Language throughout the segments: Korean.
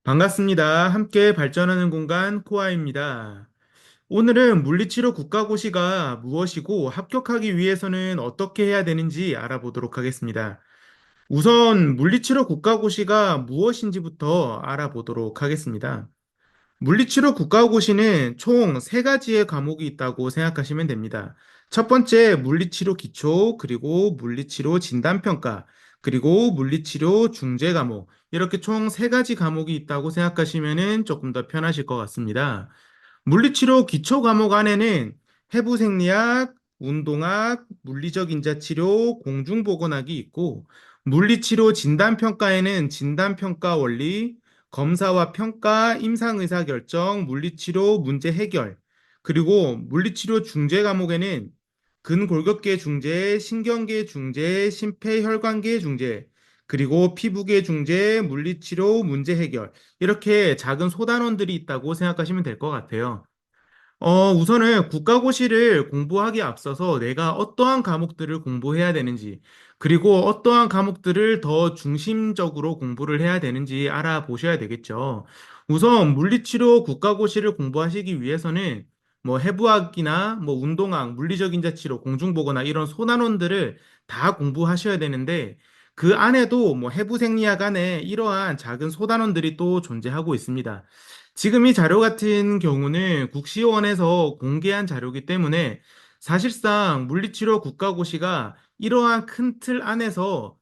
반갑습니다. 함께 발전하는 공간 코아입니다. 오늘은 물리치료 국가고시가 무엇이고 합격하기 위해서는 어떻게 해야 되는지 알아보도록 하겠습니다. 우선 물리치료 국가고시가 무엇인지부터 알아보도록 하겠습니다. 물리치료 국가고시는 총 세 가지의 과목이 있다고 생각하시면 됩니다. 첫 번째, 물리치료 기초, 그리고 물리치료 진단평가, 그리고 물리치료 중재 과목. 이렇게 총 세 가지 과목이 있다고 생각하시면 조금 더 편하실 것 같습니다. 물리치료 기초 과목 안에는 해부생리학, 운동학, 물리적 인자치료, 공중보건학이 있고, 물리치료 진단평가에는 진단평가 원리, 검사와 평가, 임상의사결정, 물리치료 문제 해결, 그리고 물리치료 중재 과목에는 근골격계 중재, 신경계 중재, 심폐혈관계 중재, 그리고 피부계 중재, 물리치료 문제 해결, 이렇게 작은 소단원들이 있다고 생각하시면 될 것 같아요. 우선은 국가고시를 공부하기에 앞서서 내가 어떠한 과목들을 공부해야 되는지, 그리고 어떠한 과목들을 더 중심적으로 공부를 해야 되는지 알아보셔야 되겠죠. 우선 물리치료 국가고시를 공부하시기 위해서는 뭐 해부학이나 뭐 운동학, 물리적 인자치료, 공중보거나 이런 소단원들을 다 공부하셔야 되는데 그 안에도 뭐 해부생리학 안에 이러한 작은 소단원들이 또 존재하고 있습니다. 지금 이 자료 같은 경우는 국시원에서 공개한 자료이기 때문에 사실상 물리치료 국가고시가 이러한 큰 틀 안에서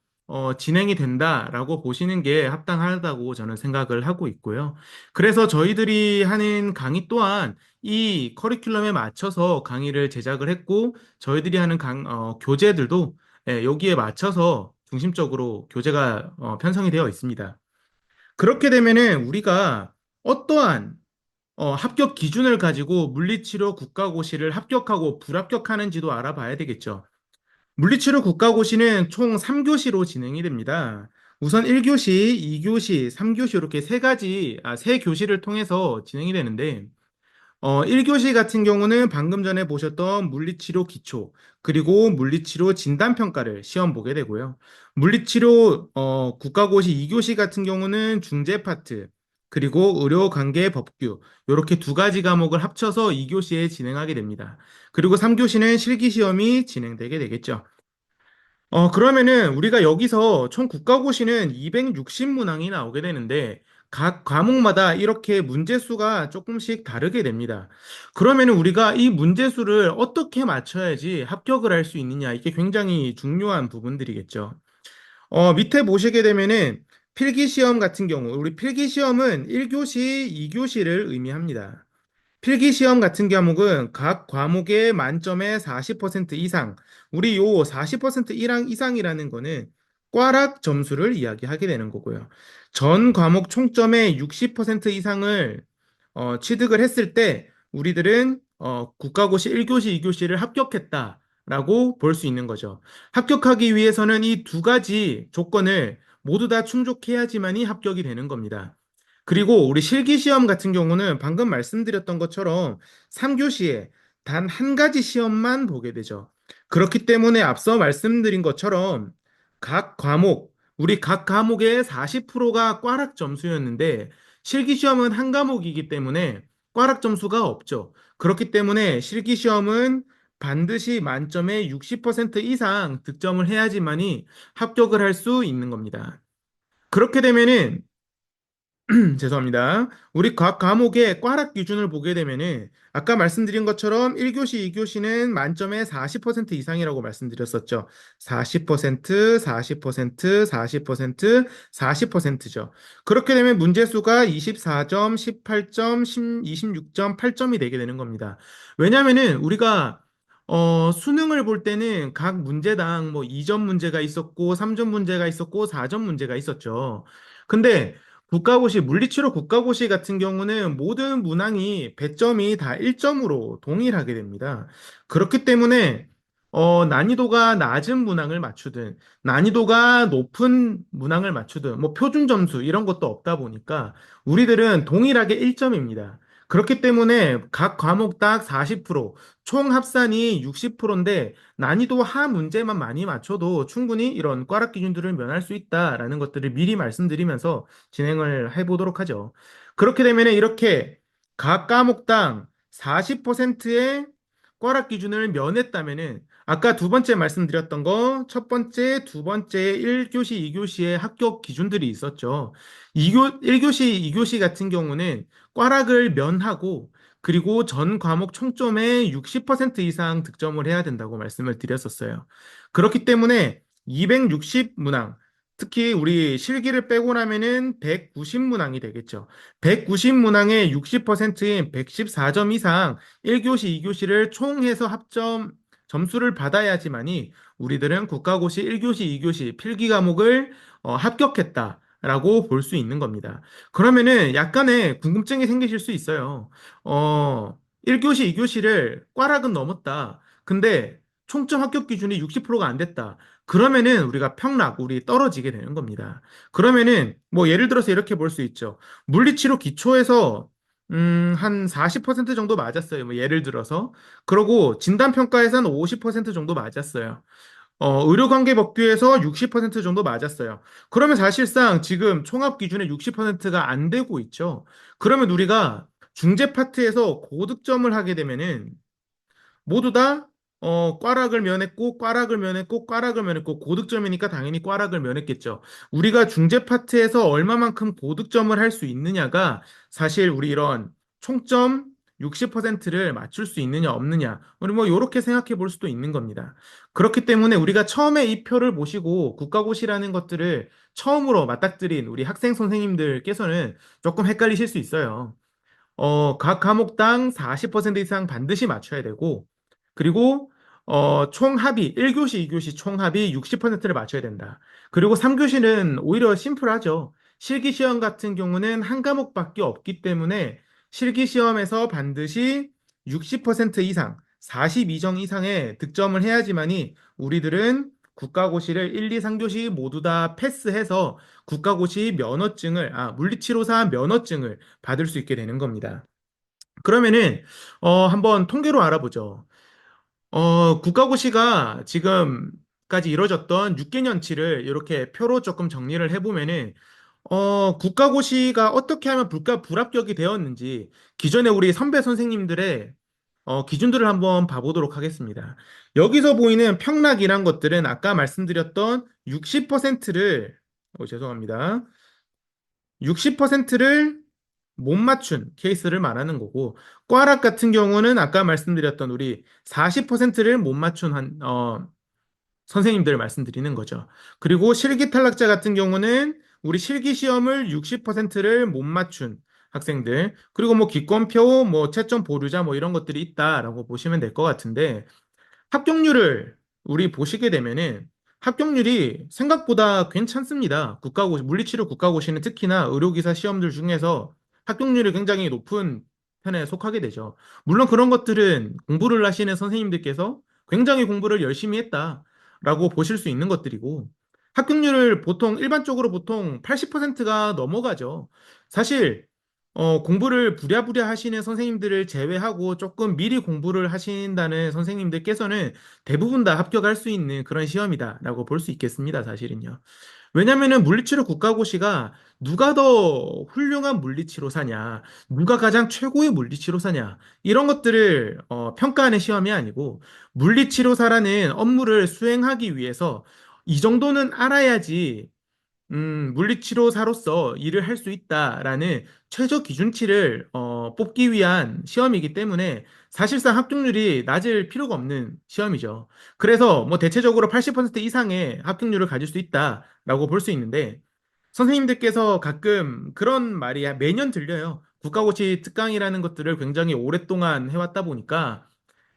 진행이 된다라고 보시는 게 합당하다고 저는 생각을 하고 있고요. 그래서 저희들이 하는 강의 또한 이 커리큘럼에 맞춰서 강의를 제작을 했고, 저희들이 하는 교재들도 여기에 맞춰서 중심적으로 교재가 편성이 되어 있습니다. 그렇게 되면은 우리가 어떠한 합격 기준을 가지고 물리치료 국가고시를 합격하고 불합격하는지도 알아봐야 되겠죠. 물리치료 국가고시는 총 3교시로 진행이 됩니다. 우선 1교시, 2교시, 3교시 이렇게 세 교시를 통해서 진행이 되는데 1교시 같은 경우는 방금 전에 보셨던 물리치료 기초, 그리고 물리치료 진단평가를 시험 보게 되고요. 물리치료 국가고시 2교시 같은 경우는 중재 파트, 그리고 의료관계 법규, 이렇게 두 가지 과목을 합쳐서 2교시에 진행하게 됩니다. 그리고 3교시는 실기시험이 진행되게 되겠죠. 그러면은 우리가 여기서 총 국가고시는 260문항이 나오게 되는데 각 과목마다 이렇게 문제수가 조금씩 다르게 됩니다. 그러면은 우리가 이 문제수를 어떻게 맞춰야지 합격을 할 수 있느냐, 이게 굉장히 중요한 부분들이겠죠. 밑에 보시게 되면은 필기시험 같은 경우, 우리 필기시험은 1교시, 2교시를 의미합니다. 필기시험 같은 과목은 각 과목의 만점의 40% 이상, 우리 요 40% 이상이라는 거는 꽈락 점수를 이야기하게 되는 거고요. 전 과목 총점의 60% 이상을 취득을 했을 때 우리들은 국가고시 1교시, 2교시를 합격했다라고 볼 수 있는 거죠. 합격하기 위해서는 이 두 가지 조건을 모두 다 충족해야지만이 합격이 되는 겁니다. 그리고 우리 실기시험 같은 경우는 방금 말씀드렸던 것처럼 3교시에 단 한 가지 시험만 보게 되죠. 그렇기 때문에 앞서 말씀드린 것처럼 우리 각 과목의 40%가 꽈락 점수였는데 실기시험은 한 과목이기 때문에 꽈락 점수가 없죠. 그렇기 때문에 실기시험은 반드시 만점의 60% 이상 득점을 해야지만이 합격을 할 수 있는 겁니다. 그렇게 되면은 죄송합니다. 우리 각 과목의 꽈락 기준을 보게 되면은 아까 말씀드린 것처럼 1교시, 2교시는 만점에 40% 이상이라고 말씀드렸었죠. 40%, 40%, 40%, 40%죠. 그렇게 되면 문제수가 24점, 18점, 26점, 8점이 되게 되는 겁니다. 왜냐면은 우리가 수능을 볼 때는 각 문제당 뭐 2점 문제가 있었고, 3점 문제가 있었고, 4점 문제가 있었죠. 근데 물리치료 국가고시 같은 경우는 모든 문항이 배점이 다 1점으로 동일하게 됩니다. 그렇기 때문에 난이도가 낮은 문항을 맞추든 난이도가 높은 문항을 맞추든 뭐 표준 점수 이런 것도 없다 보니까 우리들은 동일하게 1점입니다. 그렇기 때문에 각 과목 딱 40%, 총 합산이 60%인데 난이도 하 문제만 많이 맞춰도 충분히 이런 꽈락 기준들을 면할 수 있다라는 것들을 미리 말씀드리면서 진행을 해보도록 하죠. 그렇게 되면 이렇게 각 과목당 40%의 꽈락 기준을 면했다면은 아까 두 번째 말씀드렸던 거, 첫 번째, 두 번째 1교시, 2교시의 합격 기준들이 있었죠. 1교시, 2교시 같은 경우는 꽈락을 면하고 그리고 전 과목 총점의 60% 이상 득점을 해야 된다고 말씀을 드렸었어요. 그렇기 때문에 260문항, 특히 우리 실기를 빼고 나면은 190문항이 되겠죠. 190문항의 60%인 114점 이상 1교시, 2교시를 총해서 합점 점수를 받아야지만이 우리들은 국가고시 1교시, 2교시 필기 과목을 합격했다라고 볼 수 있는 겁니다. 그러면은 약간의 궁금증이 생기실 수 있어요. 1교시, 2교시를 꽈락은 넘었다. 근데 총점 합격 기준이 60%가 안 됐다. 그러면은 우리가 평락, 우리 떨어지게 되는 겁니다. 그러면은 뭐 예를 들어서 이렇게 볼 수 있죠. 물리치료 기초에서 한 40% 정도 맞았어요. 뭐 예를 들어서. 그러고 진단평가에서는 50% 정도 맞았어요. 의료관계법규에서 60% 정도 맞았어요. 그러면 사실상 지금 총합 기준의 60%가 안 되고 있죠. 그러면 우리가 중재 파트에서 고득점을 하게 되면은 모두 다 꽈락을 면했고 꽈락을 면했고 꽈락을 면했고 고득점이니까 당연히 꽈락을 면했겠죠. 우리가 중재 파트에서 얼마만큼 고득점을 할 수 있느냐가 사실 우리 이런 총점 60%를 맞출 수 있느냐 없느냐 우리 뭐 이렇게 생각해 볼 수도 있는 겁니다. 그렇기 때문에 우리가 처음에 이 표를 보시고 국가고시라는 것들을 처음으로 맞닥뜨린 우리 학생 선생님들께서는 조금 헷갈리실 수 있어요. 각 과목당 40% 이상 반드시 맞춰야 되고, 그리고 총합이 1교시, 2교시 총합이 60%를 맞춰야 된다. 그리고 3교시는 오히려 심플하죠. 실기시험 같은 경우는 한 과목밖에 없기 때문에 실기시험에서 반드시 60% 이상, 42점 이상의 득점을 해야지만이 우리들은 국가고시를 1, 2, 3교시 모두 다 패스해서 국가고시 면허증을, 물리치료사 면허증을 받을 수 있게 되는 겁니다. 그러면은 한번 통계로 알아보죠. 국가고시가 지금까지 이루어졌던 6개년치를 이렇게 표로 조금 정리를 해보면은 국가고시가 어떻게 하면 불합격이 되었는지 기존에 우리 선배 선생님들의 기준들을 한번 봐보도록 하겠습니다. 여기서 보이는 평락이란 것들은 아까 말씀드렸던 60%를 죄송합니다. 60%를 못 맞춘 케이스를 말하는 거고, 꽈락 같은 경우는 아까 말씀드렸던 우리 40%를 못 맞춘 선생님들을 말씀드리는 거죠. 그리고 실기 탈락자 같은 경우는 우리 실기 시험을 60%를 못 맞춘 학생들, 그리고 뭐 기권표, 뭐 채점 보류자 뭐 이런 것들이 있다라고 보시면 될 것 같은데, 합격률을 우리 보시게 되면은 합격률이 생각보다 괜찮습니다. 물리치료 국가고시는 특히나 의료기사 시험들 중에서 합격률이 굉장히 높은 편에 속하게 되죠. 물론 그런 것들은 공부를 하시는 선생님들께서 굉장히 공부를 열심히 했다라고 보실 수 있는 것들이고, 합격률을 보통 일반적으로 보통 80%가 넘어가죠. 사실 공부를 부랴부랴 하시는 선생님들을 제외하고 조금 미리 공부를 하신다는 선생님들께서는 대부분 다 합격할 수 있는 그런 시험이다라고 볼 수 있겠습니다, 사실은요. 왜냐면은 물리치료 국가고시가 누가 더 훌륭한 물리치료사냐, 누가 가장 최고의 물리치료사냐, 이런 것들을 평가하는 시험이 아니고 물리치료사라는 업무를 수행하기 위해서 이 정도는 알아야지 물리치료사로서 일을 할 수 있다라는 최저 기준치를 뽑기 위한 시험이기 때문에 사실상 합격률이 낮을 필요가 없는 시험이죠. 그래서 뭐 대체적으로 80% 이상의 합격률을 가질 수 있다라고 볼 수 있는데 선생님들께서 가끔 그런 말이 매년 들려요. 국가고시 특강이라는 것들을 굉장히 오랫동안 해왔다 보니까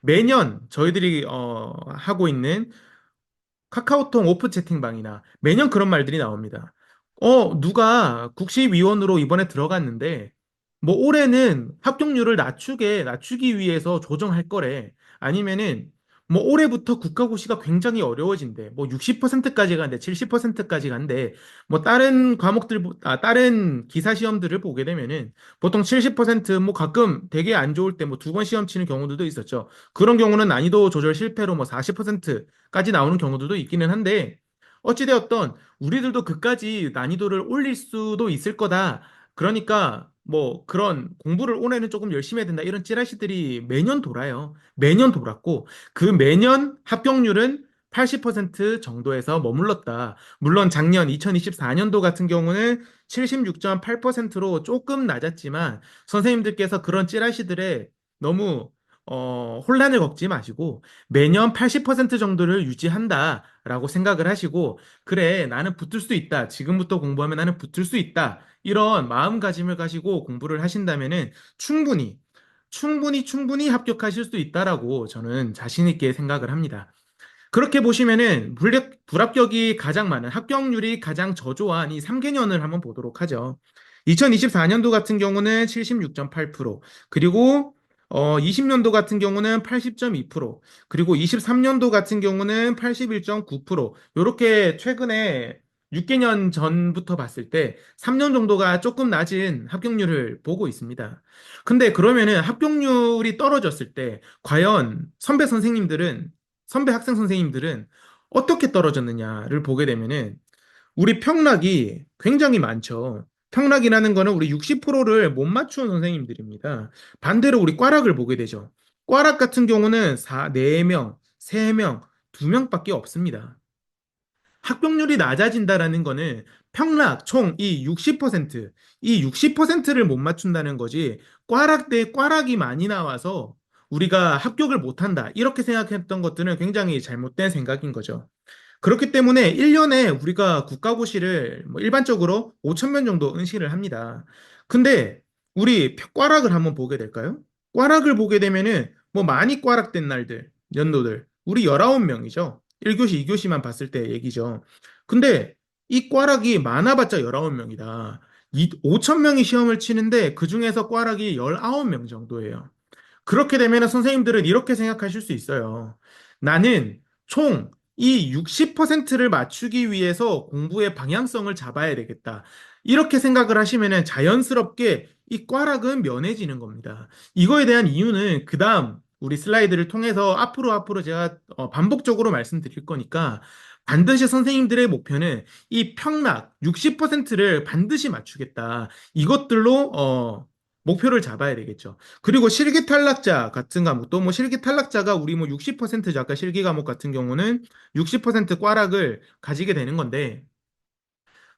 매년 저희들이 하고 있는 카카오톡 오프 채팅방이나 매년 그런 말들이 나옵니다. 누가 국시위원으로 이번에 들어갔는데, 뭐 올해는 합격률을 낮추기 위해서 조정할 거래. 아니면은 뭐 올해부터 국가고시가 굉장히 어려워진대. 뭐 60%까지 간대, 70%까지 간대. 뭐 다른 다른 기사 시험들을 보게 되면은 보통 70%뭐 가끔 되게 안 좋을 때 뭐 두 번 시험 치는 경우들도 있었죠. 그런 경우는 난이도 조절 실패로 뭐 40%까지 나오는 경우들도 있기는 한데 어찌되었던 우리들도 그까지 난이도를 올릴 수도 있을 거다. 그러니까 뭐 그런 공부를 올해는 조금 열심히 해야 된다. 이런 찌라시들이 매년 돌아요. 매년 돌았고 그 매년 합격률은 80% 정도에서 머물렀다. 물론 작년 2024년도 같은 경우는 76.8%로 조금 낮았지만 선생님들께서 그런 찌라시들에 너무 혼란을 겪지 마시고 매년 80% 정도를 유지한다라고 생각을 하시고 그래 나는 붙을 수 있다. 지금부터 공부하면 나는 붙을 수 있다. 이런 마음가짐을 가지고 공부를 하신다면은 충분히 합격하실 수 있다라고 저는 자신 있게 생각을 합니다. 그렇게 보시면은 불합격이 가장 많은 합격률이 가장 저조한 이 3개년을 한번 보도록 하죠. 2024년도 같은 경우는 76.8%, 그리고 20년도 같은 경우는 80.2%, 그리고 23년도 같은 경우는 81.9%. 이렇게 최근에 6개년 전부터 봤을 때 3년 정도가 조금 낮은 합격률을 보고 있습니다. 근데 그러면은 합격률이 떨어졌을 때 과연 선배 학생 선생님들은 어떻게 떨어졌느냐를 보게 되면은 우리 평락이 굉장히 많죠. 평락이라는 거는 우리 60%를 못 맞춘 선생님들입니다. 반대로 우리 꽈락을 보게 되죠. 꽈락 같은 경우는 4명, 3명, 2명밖에 없습니다. 합격률이 낮아진다라는 거는 평락 총 이 60%, 이 60%를 못 맞춘다는 거지. 꽈락 대 꽈락이 많이 나와서 우리가 합격을 못한다. 이렇게 생각했던 것들은 굉장히 잘못된 생각인 거죠. 그렇기 때문에 1년에 우리가 국가고시를 뭐 일반적으로 5천 명 정도 응시를 합니다. 근데 우리 꽈락을 한번 보게 될까요? 꽈락을 보게 되면은 뭐 많이 꽈락된 날들, 연도들, 우리 19명이죠. 1교시, 2교시만 봤을 때 얘기죠. 근데 이 꽈락이 많아봤자 19명이다. 5천 명이 시험을 치는데 그중에서 꽈락이 19명 정도예요. 그렇게 되면 선생님들은 이렇게 생각하실 수 있어요. 나는 총 이 60%를 맞추기 위해서 공부의 방향성을 잡아야 되겠다. 이렇게 생각을 하시면 자연스럽게 이 꽈락은 면해지는 겁니다. 이거에 대한 이유는 그 다음 우리 슬라이드를 통해서 앞으로 제가 반복적으로 말씀드릴 거니까 반드시 선생님들의 목표는 이 평락 60%를 반드시 맞추겠다. 이것들로 목표를 잡아야 되겠죠. 그리고 실기 탈락자 같은 과목도 뭐 실기 탈락자가 우리 뭐 60%죠. 아까 실기 과목 같은 경우는 60% 꽈락을 가지게 되는 건데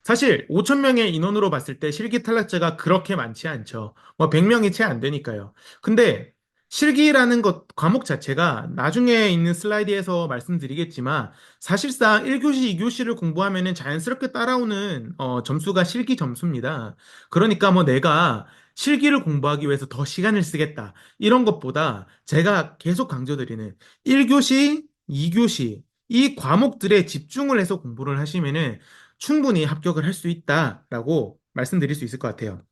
사실 5천 명의 인원으로 봤을 때 실기 탈락자가 그렇게 많지 않죠. 뭐 100명이 채 안 되니까요. 근데 실기라는 것 과목 자체가 나중에 있는 슬라이드에서 말씀드리겠지만 사실상 1교시, 2교시를 공부하면은 자연스럽게 따라오는 점수가 실기 점수입니다. 그러니까 뭐 내가 실기를 공부하기 위해서 더 시간을 쓰겠다. 이런 것보다 제가 계속 강조드리는 1교시, 2교시 이 과목들에 집중을 해서 공부를 하시면은 충분히 합격을 할 수 있다라고 말씀드릴 수 있을 것 같아요.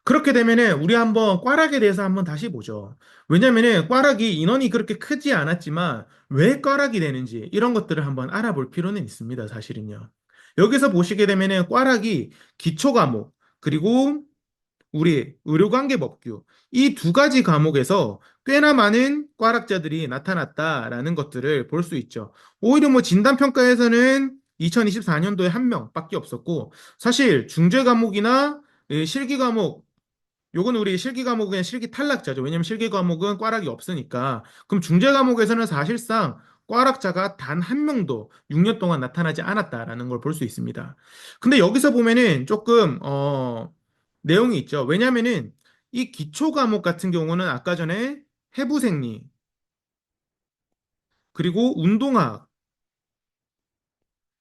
그렇게 되면은 우리 한번 꽈락에 대해서 한번 다시 보죠. 왜냐면은 꽈락이 인원이 그렇게 크지 않았지만 왜 꽈락이 되는지 이런 것들을 한번 알아볼 필요는 있습니다, 사실은요. 여기서 보시게 되면은 꽈락이 기초 과목 그리고 우리 의료관계법규 이 두 가지 과목에서 꽤나 많은 꽈락자들이 나타났다라는 것들을 볼 수 있죠. 오히려 뭐 진단평가에서는 2024년도에 한 명밖에 없었고 사실 중재 과목이나 실기 과목 요건 우리 실기 과목은 실기 탈락자죠. 왜냐면 실기 과목은 꽈락이 없으니까. 그럼 중재 과목에서는 사실상 꽈락자가 단 한 명도 6년 동안 나타나지 않았다라는 걸 볼 수 있습니다. 근데 여기서 보면은 조금 내용이 있죠. 왜냐면은 이 기초 과목 같은 경우는 아까 전에 해부생리 그리고 운동학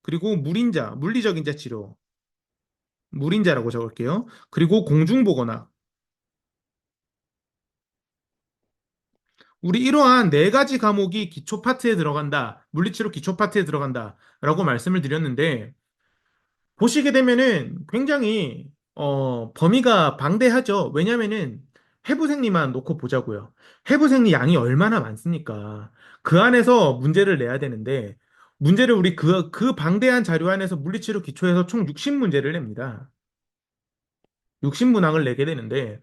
그리고 물리적 인자 치료 물인자라고 적을게요. 그리고 공중보건학 우리 이러한 네 가지 과목이 기초 파트에 들어간다. 물리치료 기초 파트에 들어간다. 라고 말씀을 드렸는데, 보시게 되면은 굉장히, 범위가 방대하죠. 왜냐면은 해부생리만 놓고 보자고요. 해부생리 양이 얼마나 많습니까? 그 안에서 문제를 내야 되는데, 문제를 우리 그 방대한 자료 안에서 물리치료 기초에서 총 60문제를 냅니다. 60문항을 내게 되는데,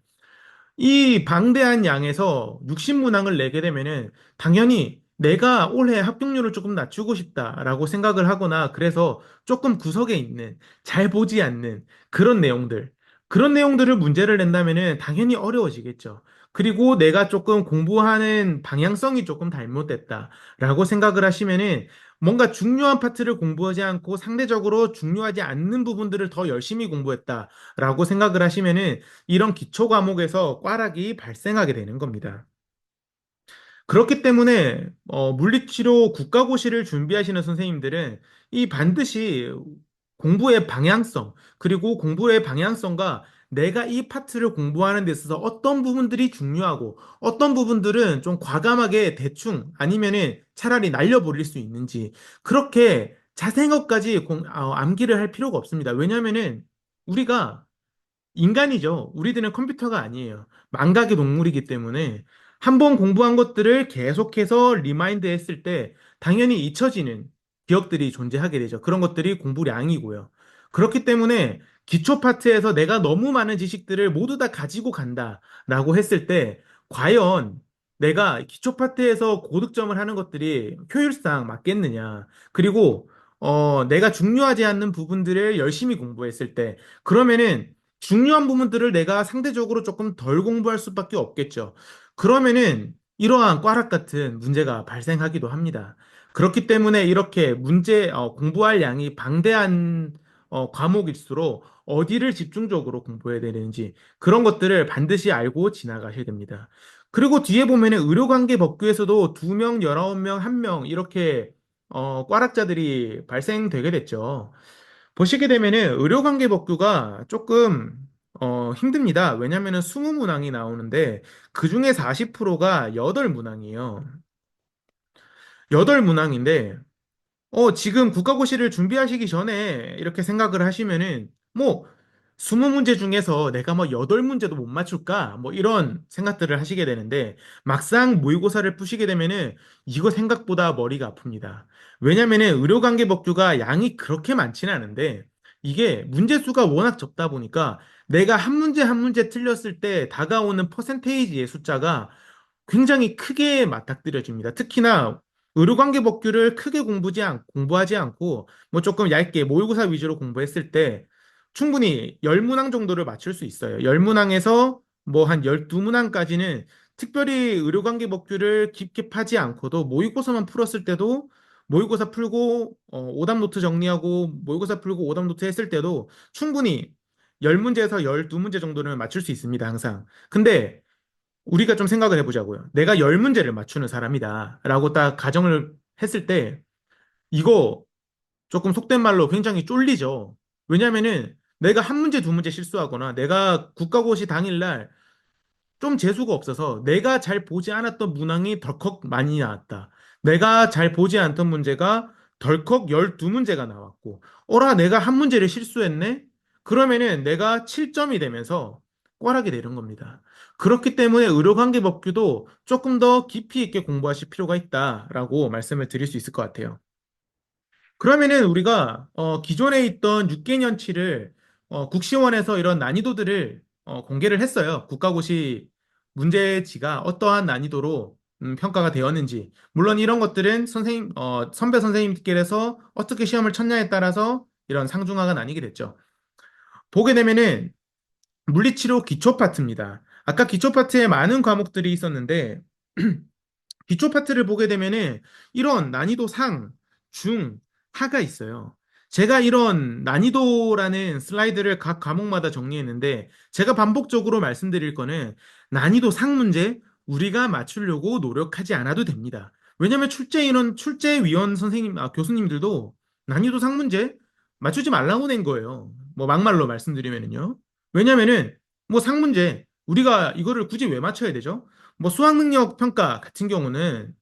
이 방대한 양에서 60문항을 내게 되면은 당연히 내가 올해 합격률을 조금 낮추고 싶다라고 생각을 하거나 그래서 조금 구석에 있는 잘 보지 않는 그런 내용들을 문제를 낸다면은 당연히 어려워지겠죠. 그리고 내가 조금 공부하는 방향성이 조금 잘못됐다라고 생각을 하시면은 뭔가 중요한 파트를 공부하지 않고 상대적으로 중요하지 않는 부분들을 더 열심히 공부했다라고 생각을 하시면은 이런 기초 과목에서 꽈락이 발생하게 되는 겁니다. 그렇기 때문에 물리치료 국가고시를 준비하시는 선생님들은 이 반드시 공부의 방향성, 그리고 공부의 방향성과 내가 이 파트를 공부하는 데 있어서 어떤 부분들이 중요하고 어떤 부분들은 좀 과감하게 대충 아니면은 차라리 날려버릴 수 있는지 그렇게 자세한 것까지 암기를 할 필요가 없습니다. 왜냐면은 우리가 인간이죠. 우리들은 컴퓨터가 아니에요. 망각의 동물이기 때문에 한 번 공부한 것들을 계속해서 리마인드 했을 때 당연히 잊혀지는 기억들이 존재하게 되죠. 그런 것들이 공부량이고요. 그렇기 때문에 기초 파트에서 내가 너무 많은 지식들을 모두 다 가지고 간다라고 했을 때 과연 내가 기초 파트에서 고득점을 하는 것들이 효율상 맞겠느냐. 그리고 내가 중요하지 않는 부분들을 열심히 공부했을 때 그러면은 중요한 부분들을 내가 상대적으로 조금 덜 공부할 수밖에 없겠죠. 그러면은 이러한 꽈락 같은 문제가 발생하기도 합니다. 그렇기 때문에 이렇게 공부할 양이 방대한 과목일수록 어디를 집중적으로 공부해야 되는지 그런 것들을 반드시 알고 지나가셔야 됩니다. 그리고 뒤에 보면은 의료관계 법규에서도 2명, 19명, 1명 이렇게 꽈락자들이 발생되게 됐죠. 보시게 되면은 의료관계 법규가 조금 힘듭니다. 왜냐면은 20문항이 나오는데 그중에 40%가 8문항이에요. 8문항인데 지금 국가고시를 준비하시기 전에 이렇게 생각을 하시면은, 뭐, 20문제 중에서 내가 뭐 8문제도 못 맞출까? 뭐 이런 생각들을 하시게 되는데, 막상 모의고사를 푸시게 되면은, 이거 생각보다 머리가 아픕니다. 왜냐면은 의료관계법규가 양이 그렇게 많지는 않은데, 이게 문제 수가 워낙 적다 보니까, 내가 한 문제 한 문제 틀렸을 때 다가오는 퍼센테이지의 숫자가 굉장히 크게 맞닥뜨려집니다. 특히나 의료관계 법규를 크게 공부하지 않고 뭐 조금 얇게 모의고사 위주로 공부했을 때 충분히 10문항 정도를 맞출 수 있어요. 10문항에서 뭐 한 12문항까지는 특별히 의료관계 법규를 깊게 파지 않고도 모의고사만 풀었을 때도 모의고사 풀고 오답 노트 정리하고 모의고사 풀고 오답 노트 했을 때도 충분히 10문제에서 12문제 정도는 맞출 수 있습니다, 항상. 근데 우리가 좀 생각을 해보자고요. 내가 10문제를 맞추는 사람이다. 라고 딱 가정을 했을 때, 이거 조금 속된 말로 굉장히 쫄리죠. 왜냐면은 내가 한 문제, 두 문제 실수하거나 내가 국가고시 당일날 좀 재수가 없어서 내가 잘 보지 않았던 문항이 덜컥 많이 나왔다. 내가 잘 보지 않던 문제가 덜컥 12문제가 나왔고, 어라, 내가 한 문제를 실수했네? 그러면은 내가 7점이 되면서 꽈락이 되는 겁니다. 그렇기 때문에 의료관계법규도 조금 더 깊이 있게 공부하실 필요가 있다라고 말씀을 드릴 수 있을 것 같아요. 그러면은 우리가 기존에 있던 6개년치를 국시원에서 이런 난이도들을 공개를 했어요. 국가고시 문제지가 어떠한 난이도로 평가가 되었는지. 물론 이런 것들은 선배 선생님께서 어떻게 시험을 쳤냐에 따라서 이런 상중하가 나뉘게 됐죠. 보게 되면은 물리치료 기초 파트입니다. 아까 기초 파트에 많은 과목들이 있었는데 기초 파트를 보게 되면은 이런 난이도 상, 중, 하가 있어요. 제가 이런 난이도라는 슬라이드를 각 과목마다 정리했는데 제가 반복적으로 말씀드릴 거는 난이도 상 문제 우리가 맞추려고 노력하지 않아도 됩니다. 왜냐하면 출제위원 교수님들도 난이도 상 문제 맞추지 말라고 낸 거예요. 뭐 막말로 말씀드리면은요. 왜냐면은 뭐 상 문제 우리가 이거를 굳이 왜 맞춰야 되죠? 뭐 수학 능력 평가 같은 경우는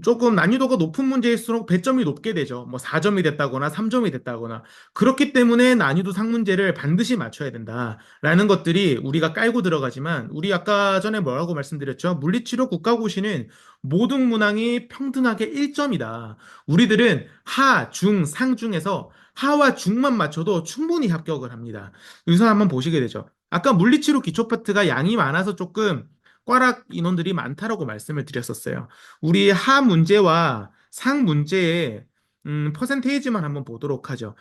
조금 난이도가 높은 문제일수록 배점이 높게 되죠. 뭐 4점이 됐다거나 3점이 됐다거나. 그렇기 때문에 난이도 상문제를 반드시 맞춰야 된다라는 것들이 우리가 깔고 들어가지만 우리 아까 전에 뭐라고 말씀드렸죠? 물리치료 국가고시는 모든 문항이 평등하게 1점이다. 우리들은 하, 중, 상 중에서 하와 중만 맞춰도 충분히 합격을 합니다. 여기서 한번 보시게 되죠. 아까 물리치료 기초 파트가 양이 많아서 조금 꽈락 인원들이 많다라고 말씀을 드렸었어요. 우리 하 문제와 상 문제의 퍼센테이지만 한번 보도록 하죠.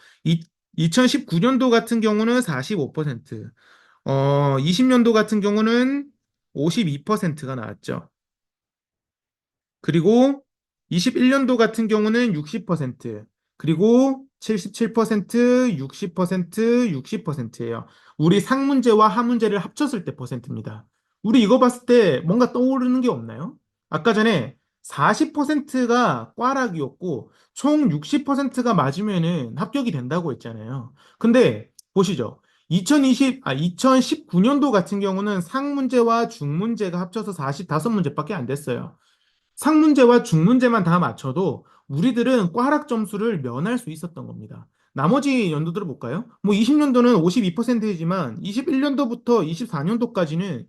2019년도 같은 경우는 45%, 20년도 같은 경우는 52%가 나왔죠. 그리고 21년도 같은 경우는 60%, 그리고 77%, 60%, 60%예요. 우리 상문제와 하문제를 합쳤을 때 퍼센트입니다. 우리 이거 봤을 때 뭔가 떠오르는 게 없나요? 아까 전에 40%가 꽈락이었고 총 60%가 맞으면은 합격이 된다고 했잖아요. 근데 보시죠. 2019년도 같은 경우는 상문제와 중문제가 합쳐서 45문제밖에 안 됐어요. 상문제와 중문제만 다 맞춰도 우리들은 꽈락 점수를 면할 수 있었던 겁니다. 나머지 연도들을 볼까요? 뭐 20년도는 52%이지만 21년도부터 24년도까지는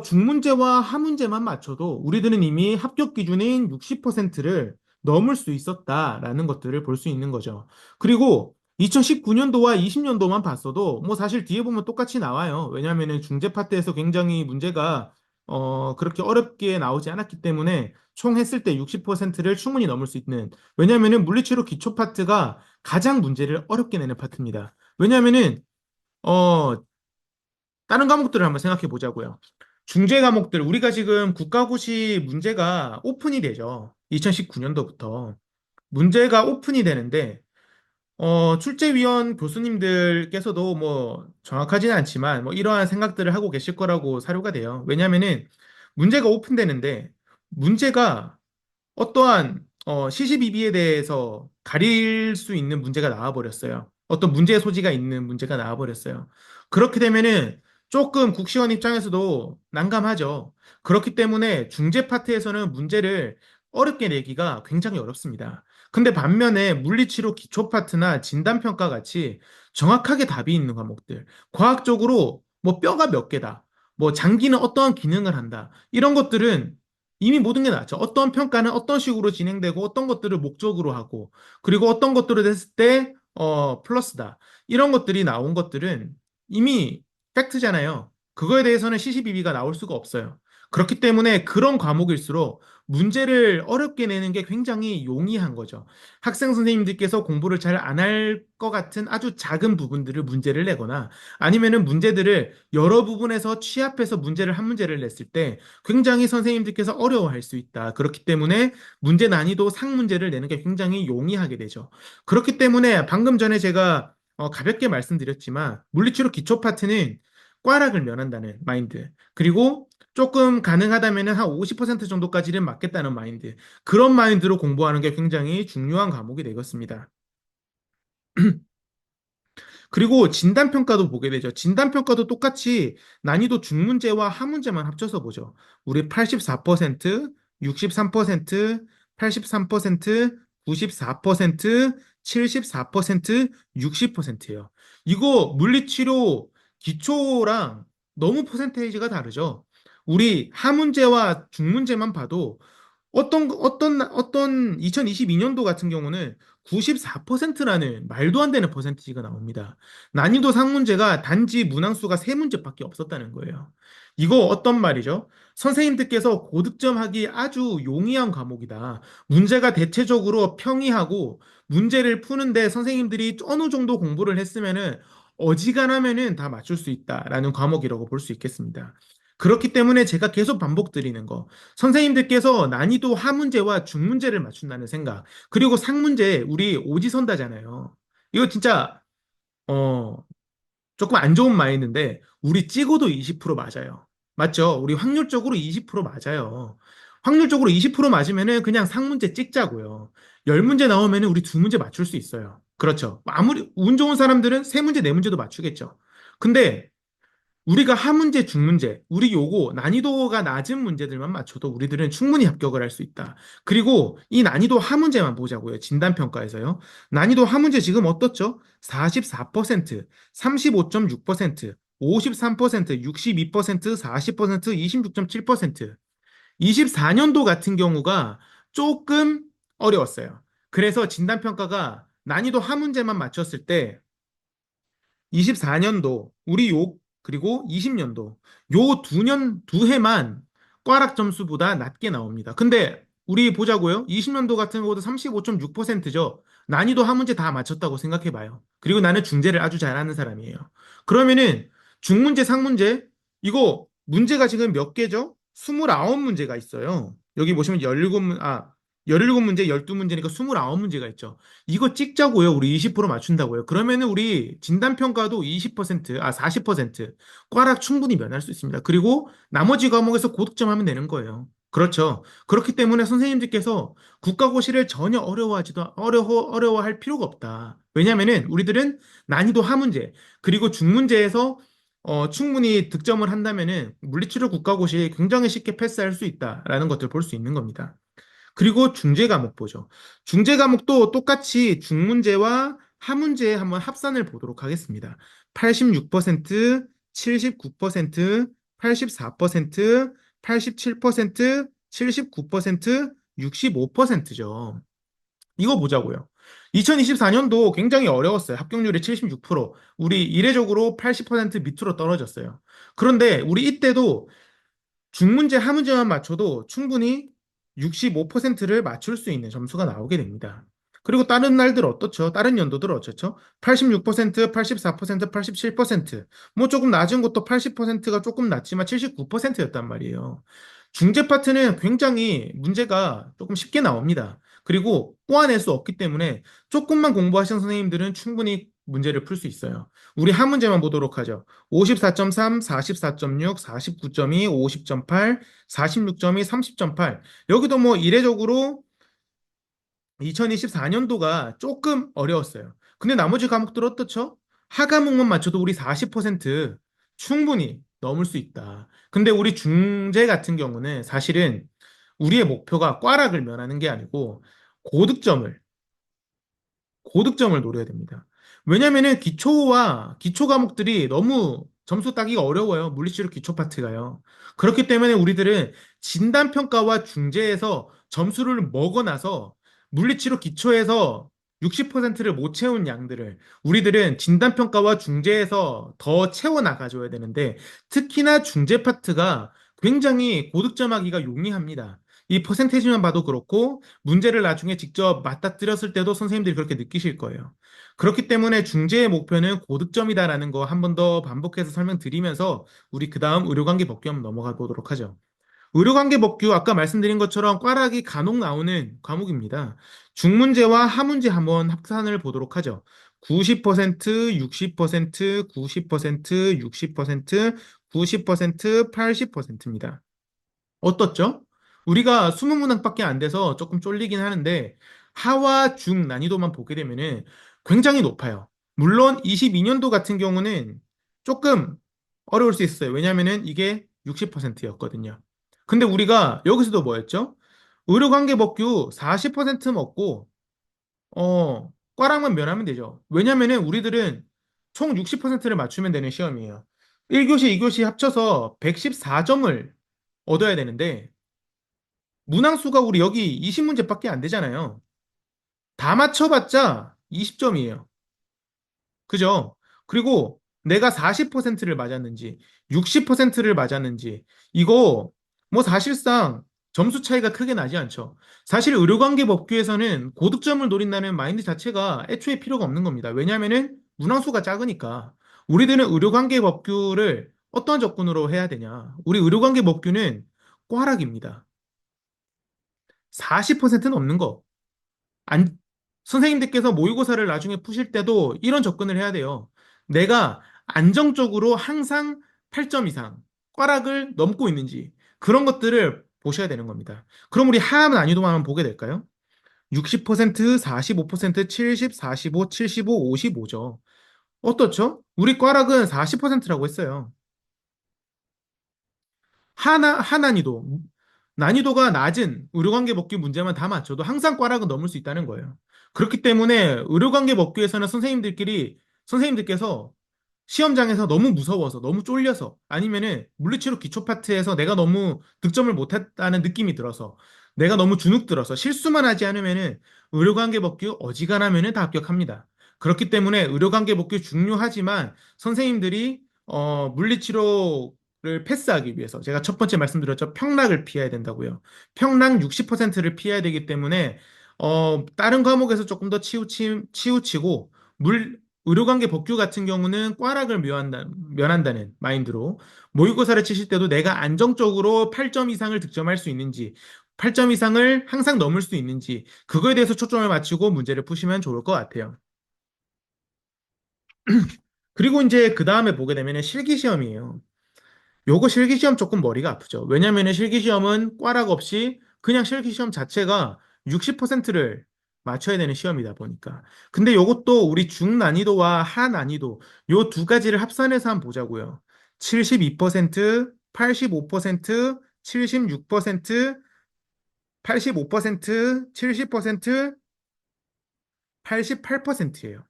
중문제와 하문제만 맞춰도 우리들은 이미 합격 기준인 60%를 넘을 수 있었다라는 것들을 볼 수 있는 거죠. 그리고 2019년도와 20년도만 봤어도 뭐 사실 뒤에 보면 똑같이 나와요. 왜냐하면 중재 파트에서 굉장히 문제가 그렇게 어렵게 나오지 않았기 때문에 총 했을 때 60%를 충분히 넘을 수 있는, 왜냐하면 물리치료 기초 파트가 가장 문제를 어렵게 내는 파트입니다. 왜냐하면은 어, 다른 과목들을 한번 생각해 보자고요. 중재 과목들, 우리가 지금 국가고시 문제가 오픈이 되죠. 2019년도부터. 문제가 오픈이 되는데, 출제위원 교수님들께서도 뭐 정확하지는 않지만 뭐 이러한 생각들을 하고 계실 거라고 사료가 돼요. 왜냐면은 문제가 오픈되는데, 문제가 어떠한 시시비비에 대해서 가릴 수 있는 문제가 나와버렸어요. 어떤 문제의 소지가 있는 문제가 나와버렸어요. 그렇게 되면은 조금 국시원 입장에서도 난감하죠. 그렇기 때문에 중재 파트에서는 문제를 어렵게 내기가 굉장히 어렵습니다. 근데 반면에 물리치료 기초 파트나 진단평가 같이 정확하게 답이 있는 과목들, 과학적으로 뭐 뼈가 몇 개다, 뭐 장기는 어떠한 기능을 한다, 이런 것들은 이미 모든 게 나왔죠. 어떤 평가는 어떤 식으로 진행되고 어떤 것들을 목적으로 하고 그리고 어떤 것들을 했을 때 플러스다. 이런 것들이 나온 것들은 이미 팩트잖아요. 그거에 대해서는 시시비비가 나올 수가 없어요. 그렇기 때문에 그런 과목일수록 문제를 어렵게 내는 게 굉장히 용이한 거죠. 학생 선생님들께서 공부를 잘 안 할 것 같은 아주 작은 부분들을 문제를 내거나 아니면은 문제들을 여러 부분에서 취합해서 문제를 한 문제를 냈을 때 굉장히 선생님들께서 어려워할 수 있다. 그렇기 때문에 문제 난이도 상문제를 내는 게 굉장히 용이하게 되죠. 그렇기 때문에 방금 전에 제가 가볍게 말씀드렸지만 물리치료 기초 파트는 꽈락을 면한다는 마인드. 그리고 조금 가능하다면 한 50% 정도까지는 맞겠다는 마인드. 그런 마인드로 공부하는 게 굉장히 중요한 과목이 되겠습니다. 그리고 진단평가도 보게 되죠. 진단평가도 똑같이 난이도 중문제와 하문제만 합쳐서 보죠. 우리 84%, 63%, 83%, 94%, 74%, 60%예요. 이거 물리치료 기초랑 너무 퍼센테이지가 다르죠. 우리 하문제와 중문제만 봐도 어떤 2022년도 같은 경우는 94%라는 말도 안 되는 퍼센티지가 나옵니다. 난이도 상문제가 단지 문항수가 3문제밖에 없었다는 거예요. 이거 어떤 말이죠? 선생님들께서 고득점하기 아주 용이한 과목이다. 문제가 대체적으로 평이하고 문제를 푸는데 선생님들이 어느 정도 공부를 했으면은 어지간하면은 다 맞출 수 있다라는 과목이라고 볼 수 있겠습니다. 그렇기 때문에 제가 계속 반복드리는 거. 선생님들께서 난이도 하문제와 중문제를 맞춘다는 생각. 그리고 상문제 우리 오지선다잖아요. 이거 진짜 어 조금 안 좋은 마인드인데 우리 찍어도 20% 맞아요. 맞죠? 우리 확률적으로 20% 맞아요. 확률적으로 20% 맞으면은 그냥 상문제 찍자고요. 10문제 나오면은 우리 2문제 맞출 수 있어요. 그렇죠. 아무리 운 좋은 사람들은 3문제, 4문제도 맞추겠죠. 근데 우리가 하문제, 중문제, 우리 요거 난이도가 낮은 문제들만 맞춰도 우리들은 충분히 합격을 할 수 있다. 그리고 이 난이도 하문제만 보자고요. 진단평가에서요. 난이도 하문제 지금 어떻죠? 44%, 35.6%, 53%, 62%, 40%, 26.7%. 24년도 같은 경우가 조금 어려웠어요. 그래서 진단평가가 난이도 하문제만 맞췄을 때 24년도, 우리 요, 그리고 20년도, 요 두 해만 꽈락 점수보다 낮게 나옵니다. 근데 우리 보자고요. 20년도 같은 경우도 35.6%죠. 난이도 한 문제 다 맞췄다고 생각해 봐요. 그리고 나는 중재를 아주 잘하는 사람이에요. 그러면은 중문제, 상문제, 이거 문제가 지금 몇 개죠? 29문제가 있어요. 여기 보시면 17문제, 12문제니까 29문제가 있죠. 이거 찍자고요. 우리 20% 맞춘다고요. 그러면은 우리 진단평가도 40% 꽈락 충분히 면할 수 있습니다. 그리고 나머지 과목에서 고득점 하면 되는 거예요. 그렇죠. 그렇기 때문에 선생님들께서 국가고시를 전혀 어려워할 필요가 없다. 왜냐면은 우리들은 난이도 하문제, 그리고 중문제에서 충분히 득점을 한다면은 물리치료 국가고시 굉장히 쉽게 패스할 수 있다라는 것들 볼 수 있는 겁니다. 그리고 중재 과목 보죠. 중재 과목도 똑같이 중문제와 하문제에 한번 합산을 보도록 하겠습니다. 86%, 79%, 84%, 87%, 79%, 65%죠. 이거 보자고요. 2024년도 굉장히 어려웠어요. 합격률이 76%. 우리 이례적으로 80% 밑으로 떨어졌어요. 그런데 우리 이때도 중문제, 하문제만 맞춰도 충분히 65%를 맞출 수 있는 점수가 나오게 됩니다. 그리고 다른 날들 어떻죠? 다른 연도들 어떻죠? 86%, 84%, 87%. 뭐 조금 낮은 것도 80%가 조금 낮지만 79%였단 말이에요. 중재 파트는 굉장히 문제가 조금 쉽게 나옵니다. 그리고 꼬아낼 수 없기 때문에 조금만 공부하신 선생님들은 충분히 문제를 풀 수 있어요. 우리 한 문제만 보도록 하죠. 54.3, 44.6, 49.2, 50.8, 46.2, 30.8. 여기도 뭐 이례적으로 2024년도가 조금 어려웠어요. 근데 나머지 과목들 어떻죠? 하과목만 맞춰도 우리 40% 충분히 넘을 수 있다. 근데 우리 중재 같은 경우는 사실은 우리의 목표가 꽈락을 면하는 게 아니고 고득점을 고득점을 노려야 됩니다. 왜냐면은 기초 과목들이 너무 점수 따기가 어려워요. 물리치료 기초 파트가요. 그렇기 때문에 우리들은 진단평가와 중재에서 점수를 먹어놔서 물리치료 기초에서 60%를 못 채운 양들을 우리들은 진단평가와 중재에서 더 채워나가줘야 되는데 특히나 중재 파트가 굉장히 고득점하기가 용이합니다. 이 퍼센테이지만 봐도 그렇고 문제를 나중에 직접 맞닥뜨렸을 때도 선생님들이 그렇게 느끼실 거예요. 그렇기 때문에 중재의 목표는 고득점이다라는 거 한 번 더 반복해서 설명드리면서 우리 그 다음 의료관계 법규 한번 넘어가 보도록 하죠. 의료관계 법규 아까 말씀드린 것처럼 꽈락이 간혹 나오는 과목입니다. 중문제와 하문제 한번 합산을 보도록 하죠. 90%, 60%, 90%, 60%, 90%, 80%입니다. 어떻죠? 우리가 20문항밖에 안 돼서 조금 쫄리긴 하는데 하와 중 난이도만 보게 되면은 굉장히 높아요. 물론 22년도 같은 경우는 조금 어려울 수 있어요. 왜냐면은 이게 60%였거든요. 근데 우리가 여기서도 뭐였죠? 의료관계법규 40% 먹고 과락만 면하면 되죠. 왜냐면은 우리들은 총 60%를 맞추면 되는 시험이에요. 1교시, 2교시 합쳐서 114점을 얻어야 되는데 문항수가 우리 여기 20문제밖에 안 되잖아요. 다 맞춰봤자 20점이에요. 그죠? 그리고 내가 40%를 맞았는지, 60%를 맞았는지, 이거 뭐 사실상 점수 차이가 크게 나지 않죠. 사실 의료관계 법규에서는 고득점을 노린다는 마인드 자체가 애초에 필요가 없는 겁니다. 왜냐하면은 문항수가 작으니까. 우리들은 의료관계 법규를 어떤 접근으로 해야 되냐? 우리 의료관계 법규는 꽈락입니다. 40%는 없는 거. 안, 선생님들께서 모의고사를 나중에 푸실 때도 이런 접근을 해야 돼요. 내가 안정적으로 항상 8점 이상 꽈락을 넘고 있는지 그런 것들을 보셔야 되는 겁니다. 그럼 우리 하하 난이도만 한번 보게 될까요? 60%, 45%, 70, 45, 75, 55죠. 어떻죠? 우리 꽈락은 40%라고 했어요. 하난이도, 난이도가 낮은 의료관계 법규 문제만 다 맞춰도 항상 꽈락은 넘을 수 있다는 거예요. 그렇기 때문에 의료관계 법규에서는 선생님들께서 시험장에서 너무 무서워서, 너무 쫄려서, 아니면은 물리치료 기초 파트에서 내가 너무 득점을 못했다는 느낌이 들어서, 내가 너무 주눅 들어서 실수만 하지 않으면은 의료관계 법규 어지간하면은 다 합격합니다. 그렇기 때문에 의료관계 법규 중요하지만 선생님들이 물리치료를 패스하기 위해서 제가 첫 번째 말씀드렸죠. 평락을 피해야 된다고요. 평락 60%를 피해야 되기 때문에 다른 과목에서 조금 더 치우치고 의료관계 법규 같은 경우는 꽈락을 면한다는 마인드로 모의고사를 치실 때도 내가 안정적으로 8점 이상을 득점할 수 있는지, 8점 이상을 항상 넘을 수 있는지, 그거에 대해서 초점을 맞추고 문제를 푸시면 좋을 것 같아요. 그리고 이제 그 다음에 보게 되면 실기시험이에요. 요거 실기시험 조금 머리가 아프죠. 왜냐면은 실기시험은 꽈락 없이 그냥 실기시험 자체가 60%를 맞춰야 되는 시험이다 보니까. 근데 요것도 우리 중난이도와 하난이도 요 두 가지를 합산해서 한번 보자고요. 72%, 85%, 76%, 85%, 70%, 88%예요.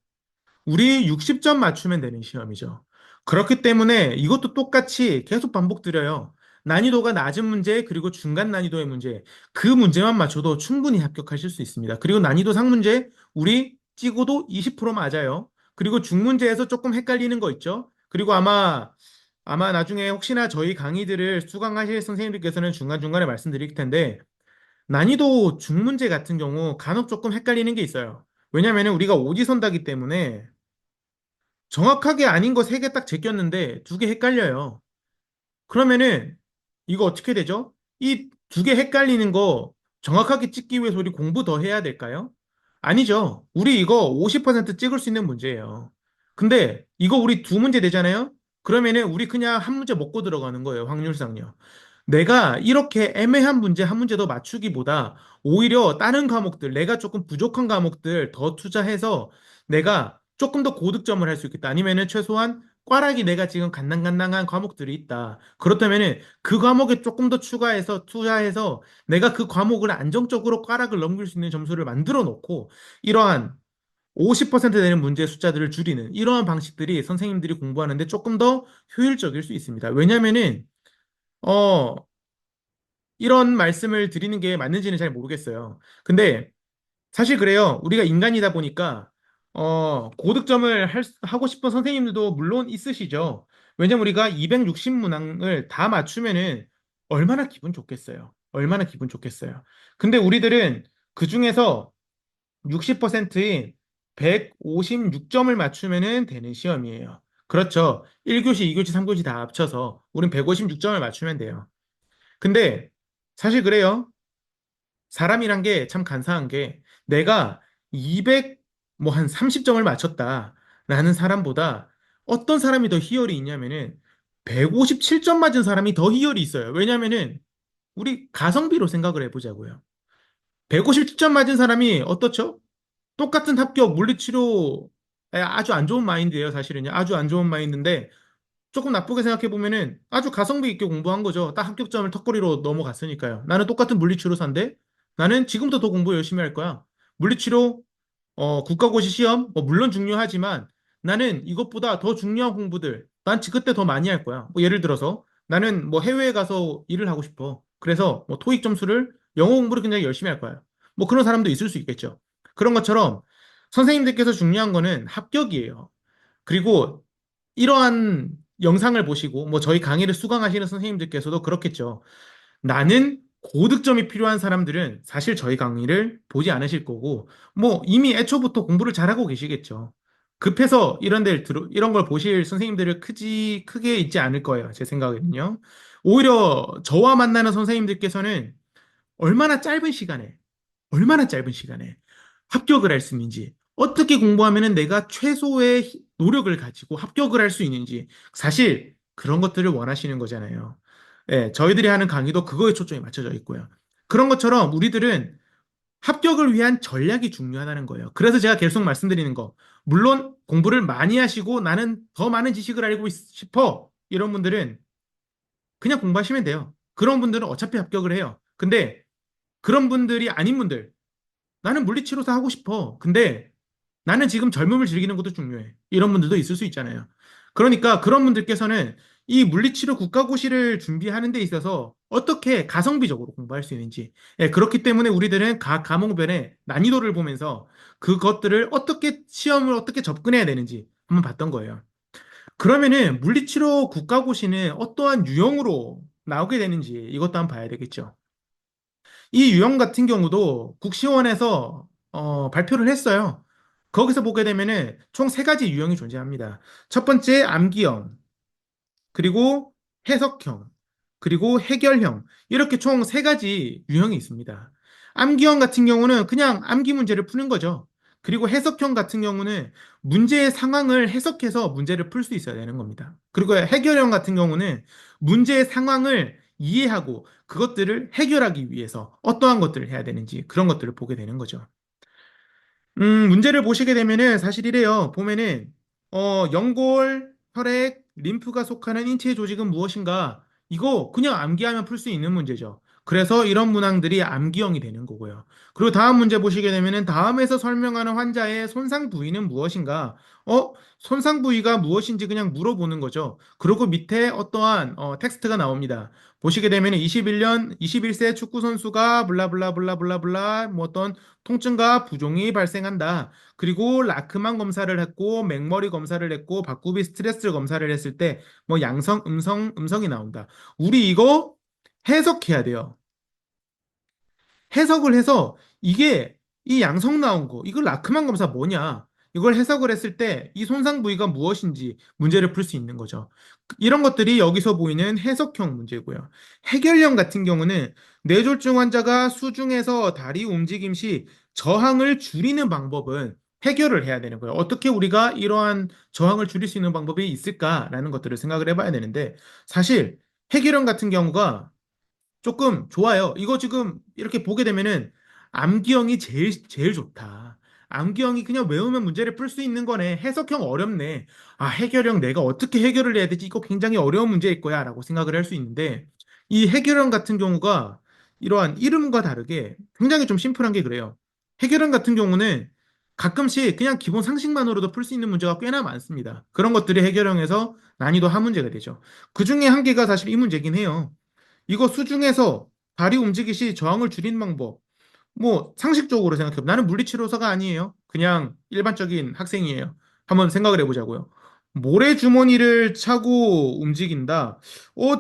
우리 60점 맞추면 되는 시험이죠. 그렇기 때문에 이것도 똑같이 계속 반복드려요. 난이도가 낮은 문제, 그리고 중간 난이도의 문제, 그 문제만 맞춰도 충분히 합격하실 수 있습니다. 그리고 난이도 상문제, 우리 찍어도 20% 맞아요. 그리고 중문제에서 조금 헷갈리는 거 있죠? 그리고 아마 나중에 혹시나 저희 강의들을 수강하실 선생님들께서는 중간중간에 말씀드릴 텐데, 난이도 중문제 같은 경우 간혹 조금 헷갈리는 게 있어요. 왜냐면은 우리가 오지선다기 때문에 정확하게 아닌 거 세 개 딱 제꼈는데 두 개 헷갈려요. 그러면은 이거 어떻게 되죠? 이 두 개 헷갈리는 거 정확하게 찍기 위해서 우리 공부 더 해야 될까요? 아니죠. 우리 이거 50% 찍을 수 있는 문제예요. 근데 이거 우리 두 문제 되잖아요? 그러면은 우리 그냥 한 문제 먹고 들어가는 거예요. 확률상요. 내가 이렇게 애매한 문제 한 문제 더 맞추기보다 오히려 다른 과목들, 내가 조금 부족한 과목들 더 투자해서 내가 조금 더 고득점을 할 수 있겠다. 아니면은 최소한 꽈락이 내가 지금 간당간당한 과목들이 있다. 그렇다면은 그 과목에 조금 더 추가해서 투자해서 내가 그 과목을 안정적으로 꽈락을 넘길 수 있는 점수를 만들어 놓고 이러한 50% 되는 문제 숫자들을 줄이는 이러한 방식들이 선생님들이 공부하는데 조금 더 효율적일 수 있습니다. 왜냐면은 어 이런 말씀을 드리는 게 맞는지는 잘 모르겠어요. 근데 사실 그래요. 우리가 인간이다 보니까 고득점을 하고 싶은 선생님들도 물론 있으시죠. 왜냐면 우리가 260문항을 다 맞추면은 얼마나 기분 좋겠어요. 얼마나 기분 좋겠어요. 근데 우리들은 그 중에서 60%인 156점을 맞추면은 되는 시험이에요. 그렇죠. 1교시, 2교시, 3교시 다 합쳐서 우린 156점을 맞추면 돼요. 근데 사실 그래요. 사람이란 게 참 간사한 게 내가 200, 뭐 한 30점을 맞췄다라는 사람보다 어떤 사람이 더 희열이 있냐면은 157점 맞은 사람이 더 희열이 있어요. 왜냐면은 우리 가성비로 생각을 해보자고요. 157점 맞은 사람이 어떻죠? 똑같은 합격 물리치료 아주 안 좋은 마인드예요, 사실은요. 아주 안 좋은 마인드인데 조금 나쁘게 생각해 보면은 아주 가성비 있게 공부한 거죠. 딱 합격점을 턱걸이로 넘어갔으니까요. 나는 똑같은 물리치료사인데 나는 지금부터 더 공부 열심히 할 거야. 물리치료 국가고시 시험 물론 중요하지만 나는 이것보다 더 중요한 공부들 난 그때 더 많이 할 거야. 뭐 예를 들어서 나는 뭐 해외에 가서 일을 하고 싶어. 그래서 뭐 토익 점수를 영어 공부를 굉장히 열심히 할 거야. 뭐 그런 사람도 있을 수 있겠죠. 그런 것처럼 선생님들께서 중요한 거는 합격이에요. 그리고 이러한 영상을 보시고 뭐 저희 강의를 수강하시는 선생님들께서도 그렇겠죠. 나는 고득점이 필요한 사람들은 사실 저희 강의를 보지 않으실 거고 뭐 이미 애초부터 공부를 잘하고 계시겠죠. 급해서 이런 걸 보실 선생님들을 크게 있지 않을 거예요. 제 생각에는요. 오히려 저와 만나는 선생님들께서는 얼마나 짧은 시간에 얼마나 짧은 시간에 합격을 할 수 있는지, 어떻게 공부하면 내가 최소의 노력을 가지고 합격을 할 수 있는지, 사실 그런 것들을 원하시는 거잖아요. 예, 저희들이 하는 강의도 그거에 초점이 맞춰져 있고요. 그런 것처럼 우리들은 합격을 위한 전략이 중요하다는 거예요. 그래서 제가 계속 말씀드리는 거, 물론 공부를 많이 하시고 나는 더 많은 지식을 알고 싶어. 이런 분들은 그냥 공부하시면 돼요. 그런 분들은 어차피 합격을 해요. 근데 그런 분들이 아닌 분들, 나는 물리치료사 하고 싶어. 근데 나는 지금 젊음을 즐기는 것도 중요해. 이런 분들도 있을 수 있잖아요. 그러니까 그런 분들께서는 이 물리치료 국가고시를 준비하는 데 있어서 어떻게 가성비적으로 공부할 수 있는지. 예, 그렇기 때문에 우리들은 각 과목별의 난이도를 보면서 그것들을 어떻게 시험을 어떻게 접근해야 되는지 한번 봤던 거예요. 그러면은 물리치료 국가고시는 어떠한 유형으로 나오게 되는지 이것도 한번 봐야 되겠죠. 이 유형 같은 경우도 국시원에서 발표를 했어요. 거기서 보게 되면은 총 세 가지 유형이 존재합니다. 첫 번째 암기형, 그리고 해석형, 그리고 해결형. 이렇게 총 세 가지 유형이 있습니다. 암기형 같은 경우는 그냥 암기 문제를 푸는 거죠. 그리고 해석형 같은 경우는 문제의 상황을 해석해서 문제를 풀 수 있어야 되는 겁니다. 그리고 해결형 같은 경우는 문제의 상황을 이해하고 그것들을 해결하기 위해서 어떠한 것들을 해야 되는지 그런 것들을 보게 되는 거죠. 문제를 보시게 되면은 사실 이래요. 보면은 연골, 혈액, 림프가 속하는 인체 조직은 무엇인가? 이거 그냥 암기하면 풀 수 있는 문제죠. 그래서 이런 문항들이 암기형이 되는 거고요. 그리고 다음 문제 보시게 되면은 다음에서 설명하는 환자의 손상 부위는 무엇인가? 손상 부위가 무엇인지 그냥 물어보는 거죠. 그리고 밑에 어떠한 텍스트가 나옵니다. 보시게 되면 21년 21세 축구 선수가 블라블라블라블라블라 뭐 어떤 통증과 부종이 발생한다. 그리고 라크만 검사를 했고 맥머리 검사를 했고 박구비 스트레스 검사를 했을 때 뭐 양성, 음성이 나온다. 우리 이거 해석해야 돼요. 해석을 해서 이게 이 양성 나온 거, 이걸 라크만 검사 뭐냐? 이걸 해석을 했을 때 이 손상 부위가 무엇인지 문제를 풀 수 있는 거죠. 이런 것들이 여기서 보이는 해석형 문제고요. 해결형 같은 경우는 뇌졸중 환자가 수중에서 다리 움직임 시 저항을 줄이는 방법은 해결을 해야 되는 거예요. 어떻게 우리가 이러한 저항을 줄일 수 있는 방법이 있을까라는 것들을 생각을 해봐야 되는데 사실 해결형 같은 경우가 조금 좋아요. 이거 지금 이렇게 보게 되면은 암기형이 제일 좋다. 암기형이 그냥 외우면 문제를 풀 수 있는 거네. 해석형 어렵네. 아, 해결형 내가 어떻게 해결을 해야 되지? 이거 굉장히 어려운 문제일 거야. 라고 생각을 할 수 있는데, 이 해결형 같은 경우가 이러한 이름과 다르게 굉장히 좀 심플한 게 그래요. 해결형 같은 경우는 가끔씩 그냥 기본 상식만으로도 풀 수 있는 문제가 꽤나 많습니다. 그런 것들이 해결형에서 난이도 하 문제가 되죠. 그 중에 한 개가 사실 이 문제긴 해요. 이거 수중에서 다리 움직이 시 저항을 줄이는 방법. 뭐 상식적으로 생각해. 나는 물리치료사가 아니에요. 그냥 일반적인 학생이에요. 한번 생각을 해보자고요. 모래 주머니를 차고 움직인다.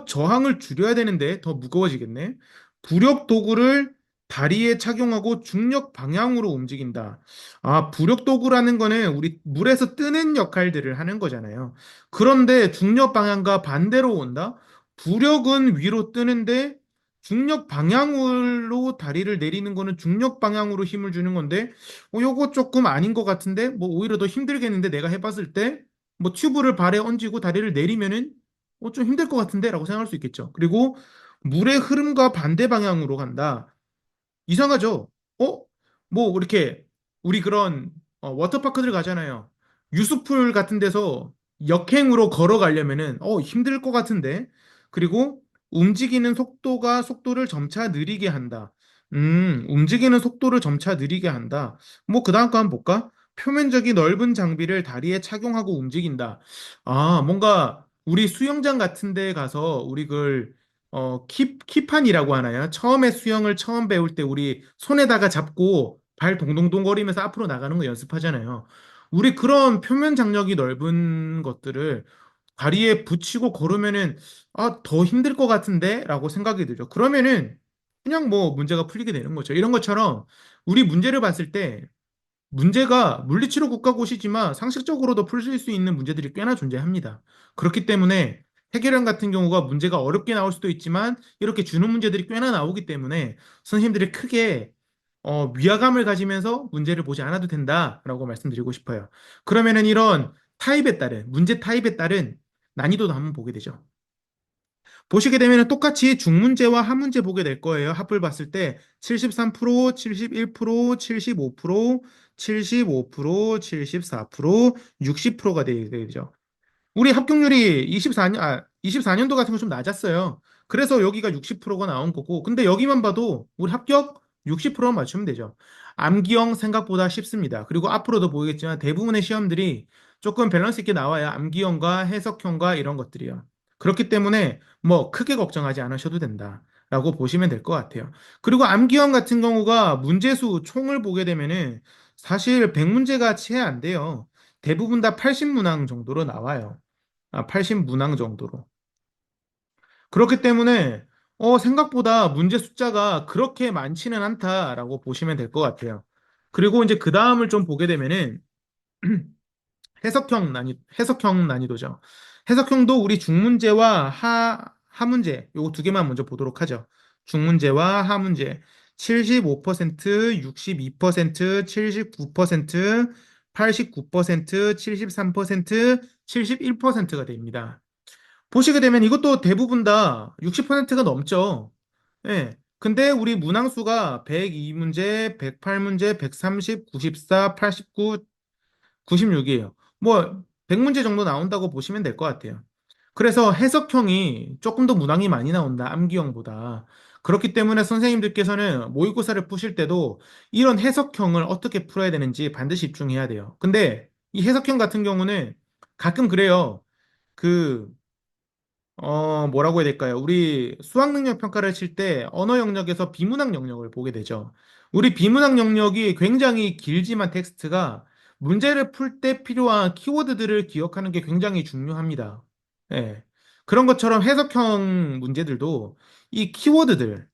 저항을 줄여야 되는데 더 무거워지겠네. 부력 도구를 다리에 착용하고 중력 방향으로 움직인다. 아, 부력 도구라는 거는 우리 물에서 뜨는 역할들을 하는 거잖아요. 그런데 중력 방향과 반대로 온다? 부력은 위로 뜨는데 중력 방향으로 다리를 내리는 거는 중력 방향으로 힘을 주는 건데, 요거 조금 아닌 것 같은데, 뭐 오히려 더 힘들겠는데 내가 해봤을 때, 뭐 튜브를 발에 얹고 다리를 내리면은, 좀 힘들 것 같은데? 라고 생각할 수 있겠죠. 그리고 물의 흐름과 반대 방향으로 간다. 이상하죠? 어? 뭐 이렇게 우리 그런 워터파크들 가잖아요. 유수풀 같은 데서 역행으로 걸어가려면은 힘들 것 같은데. 그리고 움직이는 속도를 점차 느리게 한다. 움직이는 속도를 점차 느리게 한다. 뭐 그다음 거 한번 볼까? 표면적이 넓은 장비를 다리에 착용하고 움직인다. 아, 뭔가 우리 수영장 같은 데 가서 우리 그걸 키판이라고 하나요? 처음에 수영을 처음 배울 때 우리 손에다가 잡고 발 동동동 거리면서 앞으로 나가는 거 연습하잖아요. 우리 그런 표면 장력이 넓은 것들을 다리에 붙이고 걸으면은 더 힘들 것 같은데? 라고 생각이 들죠. 그러면은 그냥 뭐 문제가 풀리게 되는 거죠. 이런 것처럼 우리 문제를 봤을 때 문제가 물리치료 국가고시지만 상식적으로도 풀릴 수 있는 문제들이 꽤나 존재합니다. 그렇기 때문에 해결형 같은 경우가 문제가 어렵게 나올 수도 있지만 이렇게 주는 문제들이 꽤나 나오기 때문에 선생님들이 크게 위화감을 가지면서 문제를 보지 않아도 된다라고 말씀드리고 싶어요. 그러면은 이런 타입에 따른 문제 타입에 따른 난이도도 한번 보게 되죠. 보시게 되면 똑같이 중문제와 한문제 보게 될 거예요. 합을 봤을 때 73%, 71%, 75%, 75%, 74%, 60%가 되죠. 우리 합격률이 24년도 같은 건 좀 낮았어요. 그래서 여기가 60%가 나온 거고, 근데 여기만 봐도 우리 합격 60%만 맞추면 되죠. 암기형 생각보다 쉽습니다. 그리고 앞으로도 보이겠지만 대부분의 시험들이 조금 밸런스 있게 나와야 암기형과 해석형과 이런 것들이요. 그렇기 때문에 뭐 크게 걱정하지 않으셔도 된다라고 보시면 될 것 같아요. 그리고 암기형 같은 경우가 문제수 총을 보게 되면은 사실 100문제가 채 안 돼요. 대부분 다 80문항 정도로 나와요. 80문항 정도로. 그렇기 때문에 생각보다 문제 숫자가 그렇게 많지는 않다라고 보시면 될 것 같아요. 그리고 이제 그 다음을 좀 보게 되면은 해석형 난이도죠. 해석형도 우리 중문제와 하문제, 요거 두 개만 먼저 보도록 하죠. 중문제와 하문제. 75%, 62%, 79%, 89%, 73%, 71%가 됩니다. 보시게 되면 이것도 대부분 다 60%가 넘죠. 예. 근데 우리 문항수가 102문제, 108문제, 130, 94, 89, 96이에요. 뭐 100문제 정도 나온다고 보시면 될 것 같아요. 그래서 해석형이 조금 더 문항이 많이 나온다, 암기형보다. 그렇기 때문에 선생님들께서는 모의고사를 푸실 때도 이런 해석형을 어떻게 풀어야 되는지 반드시 집중해야 돼요. 근데 이 해석형 같은 경우는 가끔 그래요. 그 뭐라고 해야 될까요? 우리 수학 능력 평가를 칠 때 언어 영역에서 비문학 영역을 보게 되죠. 우리 비문학 영역이 굉장히 길지만 텍스트가 문제를 풀 때 필요한 키워드들을 기억하는 게 굉장히 중요합니다. 예. 그런 것처럼 해석형 문제들도 이 키워드들,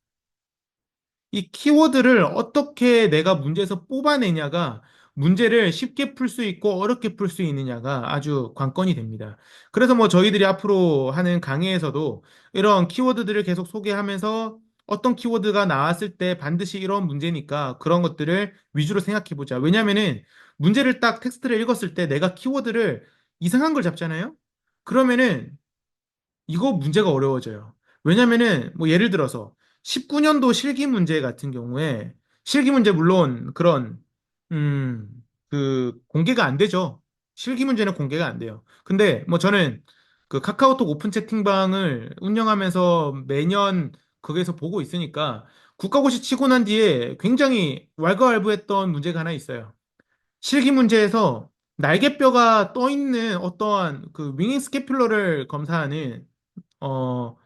이 키워드를 어떻게 내가 문제에서 뽑아내냐가 문제를 쉽게 풀 수 있고 어렵게 풀 수 있느냐가 아주 관건이 됩니다. 그래서 뭐 저희들이 앞으로 하는 강의에서도 이런 키워드들을 계속 소개하면서 어떤 키워드가 나왔을 때 반드시 이런 문제니까 그런 것들을 위주로 생각해 보자. 왜냐면은 문제를 딱 텍스트를 읽었을 때 내가 키워드를 이상한 걸 잡잖아요? 그러면은 이거 문제가 어려워져요. 왜냐면은 뭐 예를 들어서 19년도 실기 문제 같은 경우에 실기 문제 물론 그런 음, 공개가 안 되죠. 실기 문제는 공개가 안 돼요. 근데 뭐 저는 그 카카오톡 오픈 채팅방을 운영하면서 매년 거기에서 보고 있으니까 국가고시 치고 난 뒤에 굉장히 왈가왈부했던 문제가 하나 있어요. 실기 문제에서 날개뼈가 떠 있는 어떠한 그 윙잉 스케퓰러를 검사하는 어,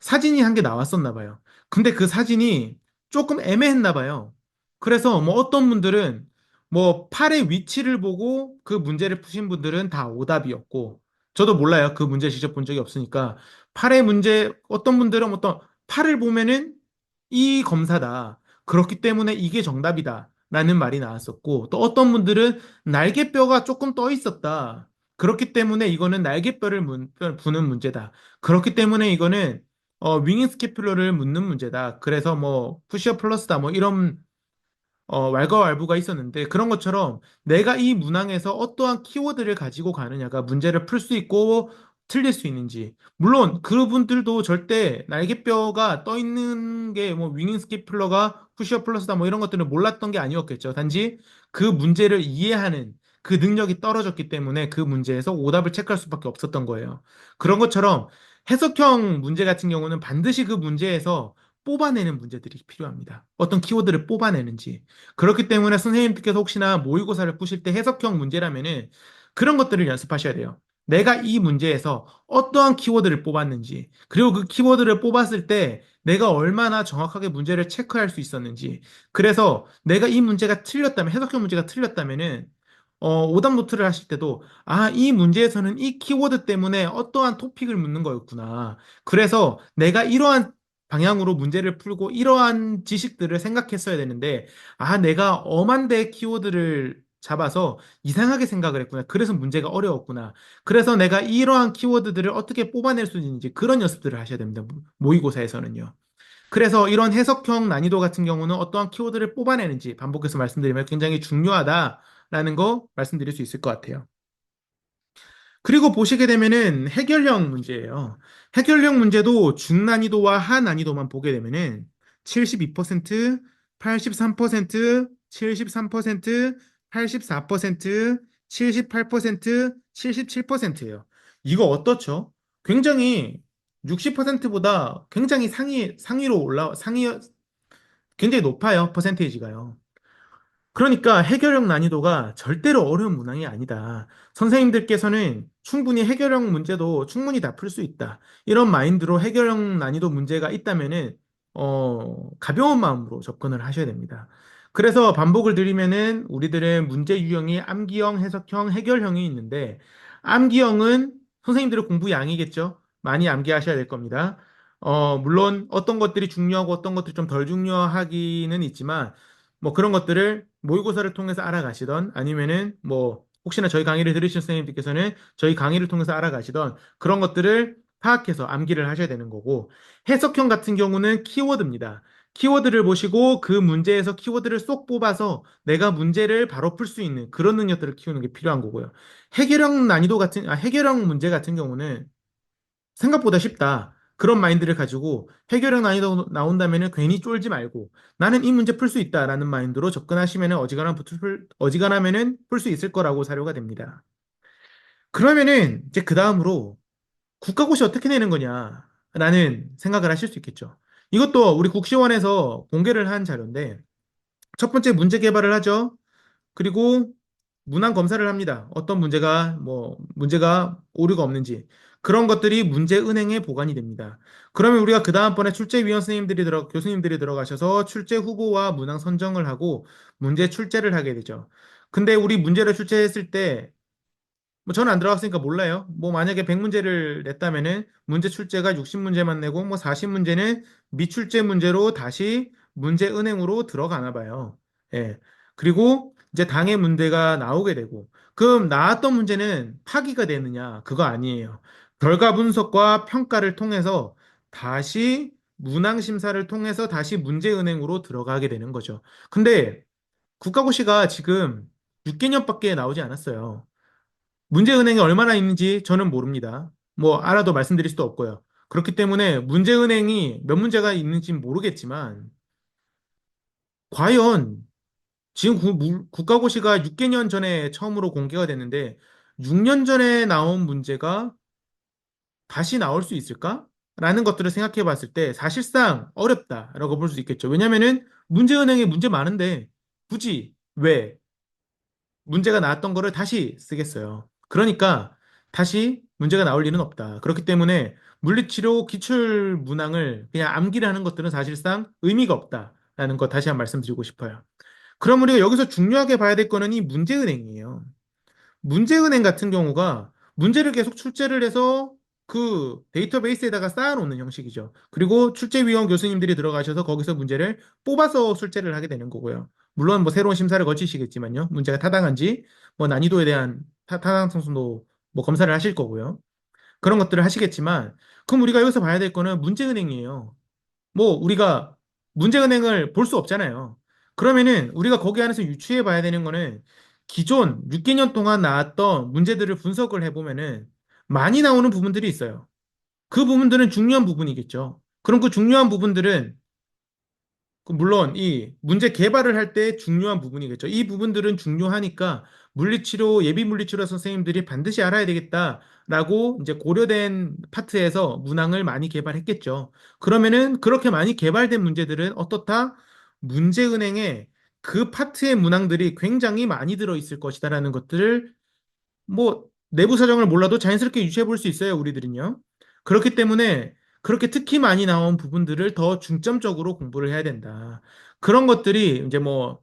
사진이 한 개 나왔었나 봐요. 근데 그 사진이 조금 애매했나 봐요. 그래서 뭐 어떤 분들은 뭐 팔의 위치를 보고 그 문제를 푸신 분들은 다 오답이었고, 저도 몰라요. 그 문제 직접 본 적이 없으니까. 팔의 문제, 어떤 분들은 어떤 팔을 보면은 이 검사다. 그렇기 때문에 이게 정답이다. 라는 말이 나왔었고, 또 어떤 분들은 날개뼈가 조금 떠 있었다. 그렇기 때문에 이거는 부는 문제다. 그렇기 때문에 이거는 윙잉 스케퓰러를 묻는 문제다. 그래서 뭐 푸시업 플러스다. 뭐 이런 왈가왈부가 있었는데 그런 것처럼 내가 이 문항에서 어떠한 키워드를 가지고 가느냐가 문제를 풀 수 있고 틀릴 수 있는지. 물론 그분들도 절대 날개뼈가 떠 있는 게 뭐 윙잉 스케퓰러가 푸시업 플러스다 뭐 이런 것들을 몰랐던 게 아니었겠죠. 단지 그 문제를 이해하는 그 능력이 떨어졌기 때문에 그 문제에서 오답을 체크할 수밖에 없었던 거예요. 그런 것처럼 해석형 문제 같은 경우는 반드시 그 문제에서 뽑아내는 문제들이 필요합니다. 어떤 키워드를 뽑아내는지. 그렇기 때문에 선생님께서 혹시나 모의고사를 푸실 때 해석형 문제라면은 그런 것들을 연습하셔야 돼요. 내가 이 문제에서 어떠한 키워드를 뽑았는지, 그리고 그 키워드를 뽑았을 때 내가 얼마나 정확하게 문제를 체크할 수 있었는지, 그래서 내가 이 문제가 틀렸다면, 해석형 문제가 틀렸다면은, 오답 노트를 하실 때도, 아, 이 문제에서는 이 키워드 때문에 어떠한 토픽을 묻는 거였구나. 그래서 내가 이러한 방향으로 문제를 풀고 이러한 지식들을 생각했어야 되는데, 아, 내가 엄한데 키워드를 잡아서 이상하게 생각을 했구나. 그래서 문제가 어려웠구나. 그래서 내가 이러한 키워드들을 어떻게 뽑아낼 수 있는지 그런 연습들을 하셔야 됩니다. 모의고사에서는요. 그래서 이런 해석형 난이도 같은 경우는 어떠한 키워드를 뽑아내는지 반복해서 말씀드리면 굉장히 중요하다라는 거 말씀드릴 수 있을 것 같아요. 그리고 보시게 되면은 해결형 문제예요. 해결형 문제도 중난이도와 하난이도만 보게 되면은 72%, 83%, 73%, 84%, 78%, 77%예요. 이거 어떻죠? 굉장히 60%보다 굉장히 상위로 굉장히 높아요. 퍼센테이지가요. 그러니까 해결형 난이도가 절대로 어려운 문항이 아니다. 선생님들께서는 충분히 해결형 문제도 충분히 다 풀 수 있다. 이런 마인드로 해결형 난이도 문제가 있다면은 가벼운 마음으로 접근을 하셔야 됩니다. 그래서 반복을 드리면은 우리들은 문제 유형이 암기형, 해석형, 해결형이 있는데 암기형은 선생님들의 공부 양이겠죠. 많이 암기하셔야 될 겁니다. 물론 어떤 것들이 중요하고 어떤 것들이 좀 덜 중요하기는 있지만 뭐 그런 것들을 모의고사를 통해서 알아가시던 아니면은 뭐 혹시나 저희 강의를 들으신 선생님들께서는 저희 강의를 통해서 알아가시던 그런 것들을 파악해서 암기를 하셔야 되는 거고 해석형 같은 경우는 키워드입니다. 키워드를 보시고 그 문제에서 키워드를 쏙 뽑아서 내가 문제를 바로 풀 수 있는 그런 능력들을 키우는 게 필요한 거고요. 해결형 문제 같은 경우는 생각보다 쉽다. 그런 마인드를 가지고 해결형 난이도 나온다면 괜히 쫄지 말고 나는 이 문제 풀 수 있다라는 마인드로 접근하시면 어지간하면은 풀 수 있을 거라고 사료가 됩니다. 그러면은 이제 그 다음으로 국가고시 어떻게 내는 거냐라는 생각을 하실 수 있겠죠. 이것도 우리 국시원에서 공개를 한 자료인데 첫 번째 문제 개발을 하죠. 그리고 문항 검사를 합니다. 어떤 문제가 오류가 없는지. 그런 것들이 문제 은행에 보관이 됩니다. 그러면 우리가 그 다음번에 교수님들이 들어가셔서 출제 후보와 문항 선정을 하고 문제 출제를 하게 되죠. 근데 우리 문제를 출제했을 때 뭐 저는 안 들어갔으니까 몰라요. 뭐 만약에 100문제를 냈다면은 문제 출제가 60문제만 내고 뭐 40문제는 미출제 문제로 다시 문제 은행으로 들어가나 봐요. 예. 그리고 이제 당의 문제가 나오게 되고 그럼 나왔던 문제는 파기가 되느냐? 그거 아니에요. 결과 분석과 평가를 통해서 다시 문항 심사를 통해서 다시 문제 은행으로 들어가게 되는 거죠. 근데 국가고시가 지금 6개년밖에 나오지 않았어요. 문제은행이 얼마나 있는지 저는 모릅니다. 뭐 알아도 말씀드릴 수도 없고요. 그렇기 때문에 문제은행이 몇 문제가 있는지는 모르겠지만 과연 지금 국가고시가 6개년 전에 처음으로 공개가 됐는데 6년 전에 나온 문제가 다시 나올 수 있을까? 라는 것들을 생각해 봤을 때 사실상 어렵다라고 볼 수 있겠죠. 왜냐면은 문제은행에 문제 많은데 굳이 왜 문제가 나왔던 거를 다시 쓰겠어요. 그러니까 다시 문제가 나올 일은 없다. 그렇기 때문에 물리치료 기출 문항을 그냥 암기를 하는 것들은 사실상 의미가 없다라는 거 다시 한 번 말씀드리고 싶어요. 그럼 우리가 여기서 중요하게 봐야 될 거는 이 문제은행이에요. 문제은행 같은 경우가 문제를 계속 출제를 해서 그 데이터베이스에다가 쌓아놓는 형식이죠. 그리고 출제위원 교수님들이 들어가셔서 거기서 문제를 뽑아서 출제를 하게 되는 거고요. 물론 뭐 새로운 심사를 거치시겠지만요. 문제가 타당한지 뭐 난이도에 대한 타당성도 뭐 검사를 하실 거고요. 그런 것들을 하시겠지만 그럼 우리가 여기서 봐야 될 거는 문제은행이에요. 뭐 우리가 문제은행을 볼 수 없잖아요. 그러면은 우리가 거기 안에서 유추해 봐야 되는 거는 기존 6개년 동안 나왔던 문제들을 분석을 해보면은 많이 나오는 부분들이 있어요. 그 부분들은 중요한 부분이겠죠. 그럼 그 중요한 부분들은 물론 이 문제 개발을 할 때 중요한 부분이겠죠. 이 부분들은 중요하니까 예비 물리치료 선생님들이 반드시 알아야 되겠다라고 이제 고려된 파트에서 문항을 많이 개발했겠죠. 그러면은 그렇게 많이 개발된 문제들은 어떻다? 문제은행에 그 파트의 문항들이 굉장히 많이 들어있을 것이다라는 것들을 뭐 내부 사정을 몰라도 자연스럽게 유추해 볼 수 있어요, 우리들은요. 그렇기 때문에 그렇게 특히 많이 나온 부분들을 더 중점적으로 공부를 해야 된다. 그런 것들이 이제 뭐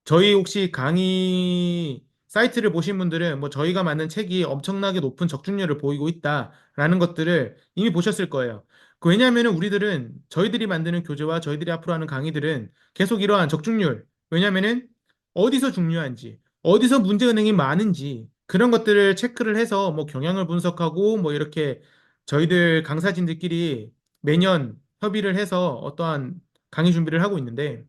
저희 혹시 강의 사이트를 보신 분들은 뭐 저희가 만든 책이 엄청나게 높은 적중률을 보이고 있다라는 것들을 이미 보셨을 거예요. 왜냐하면 우리들은 저희들이 만드는 교재와 저희들이 앞으로 하는 강의들은 계속 이러한 적중률, 왜냐하면은 어디서 중요한지, 어디서 문제은행이 많은지 그런 것들을 체크를 해서 뭐 경향을 분석하고 뭐 이렇게 저희들 강사진들끼리 매년 협의를 해서 어떠한 강의 준비를 하고 있는데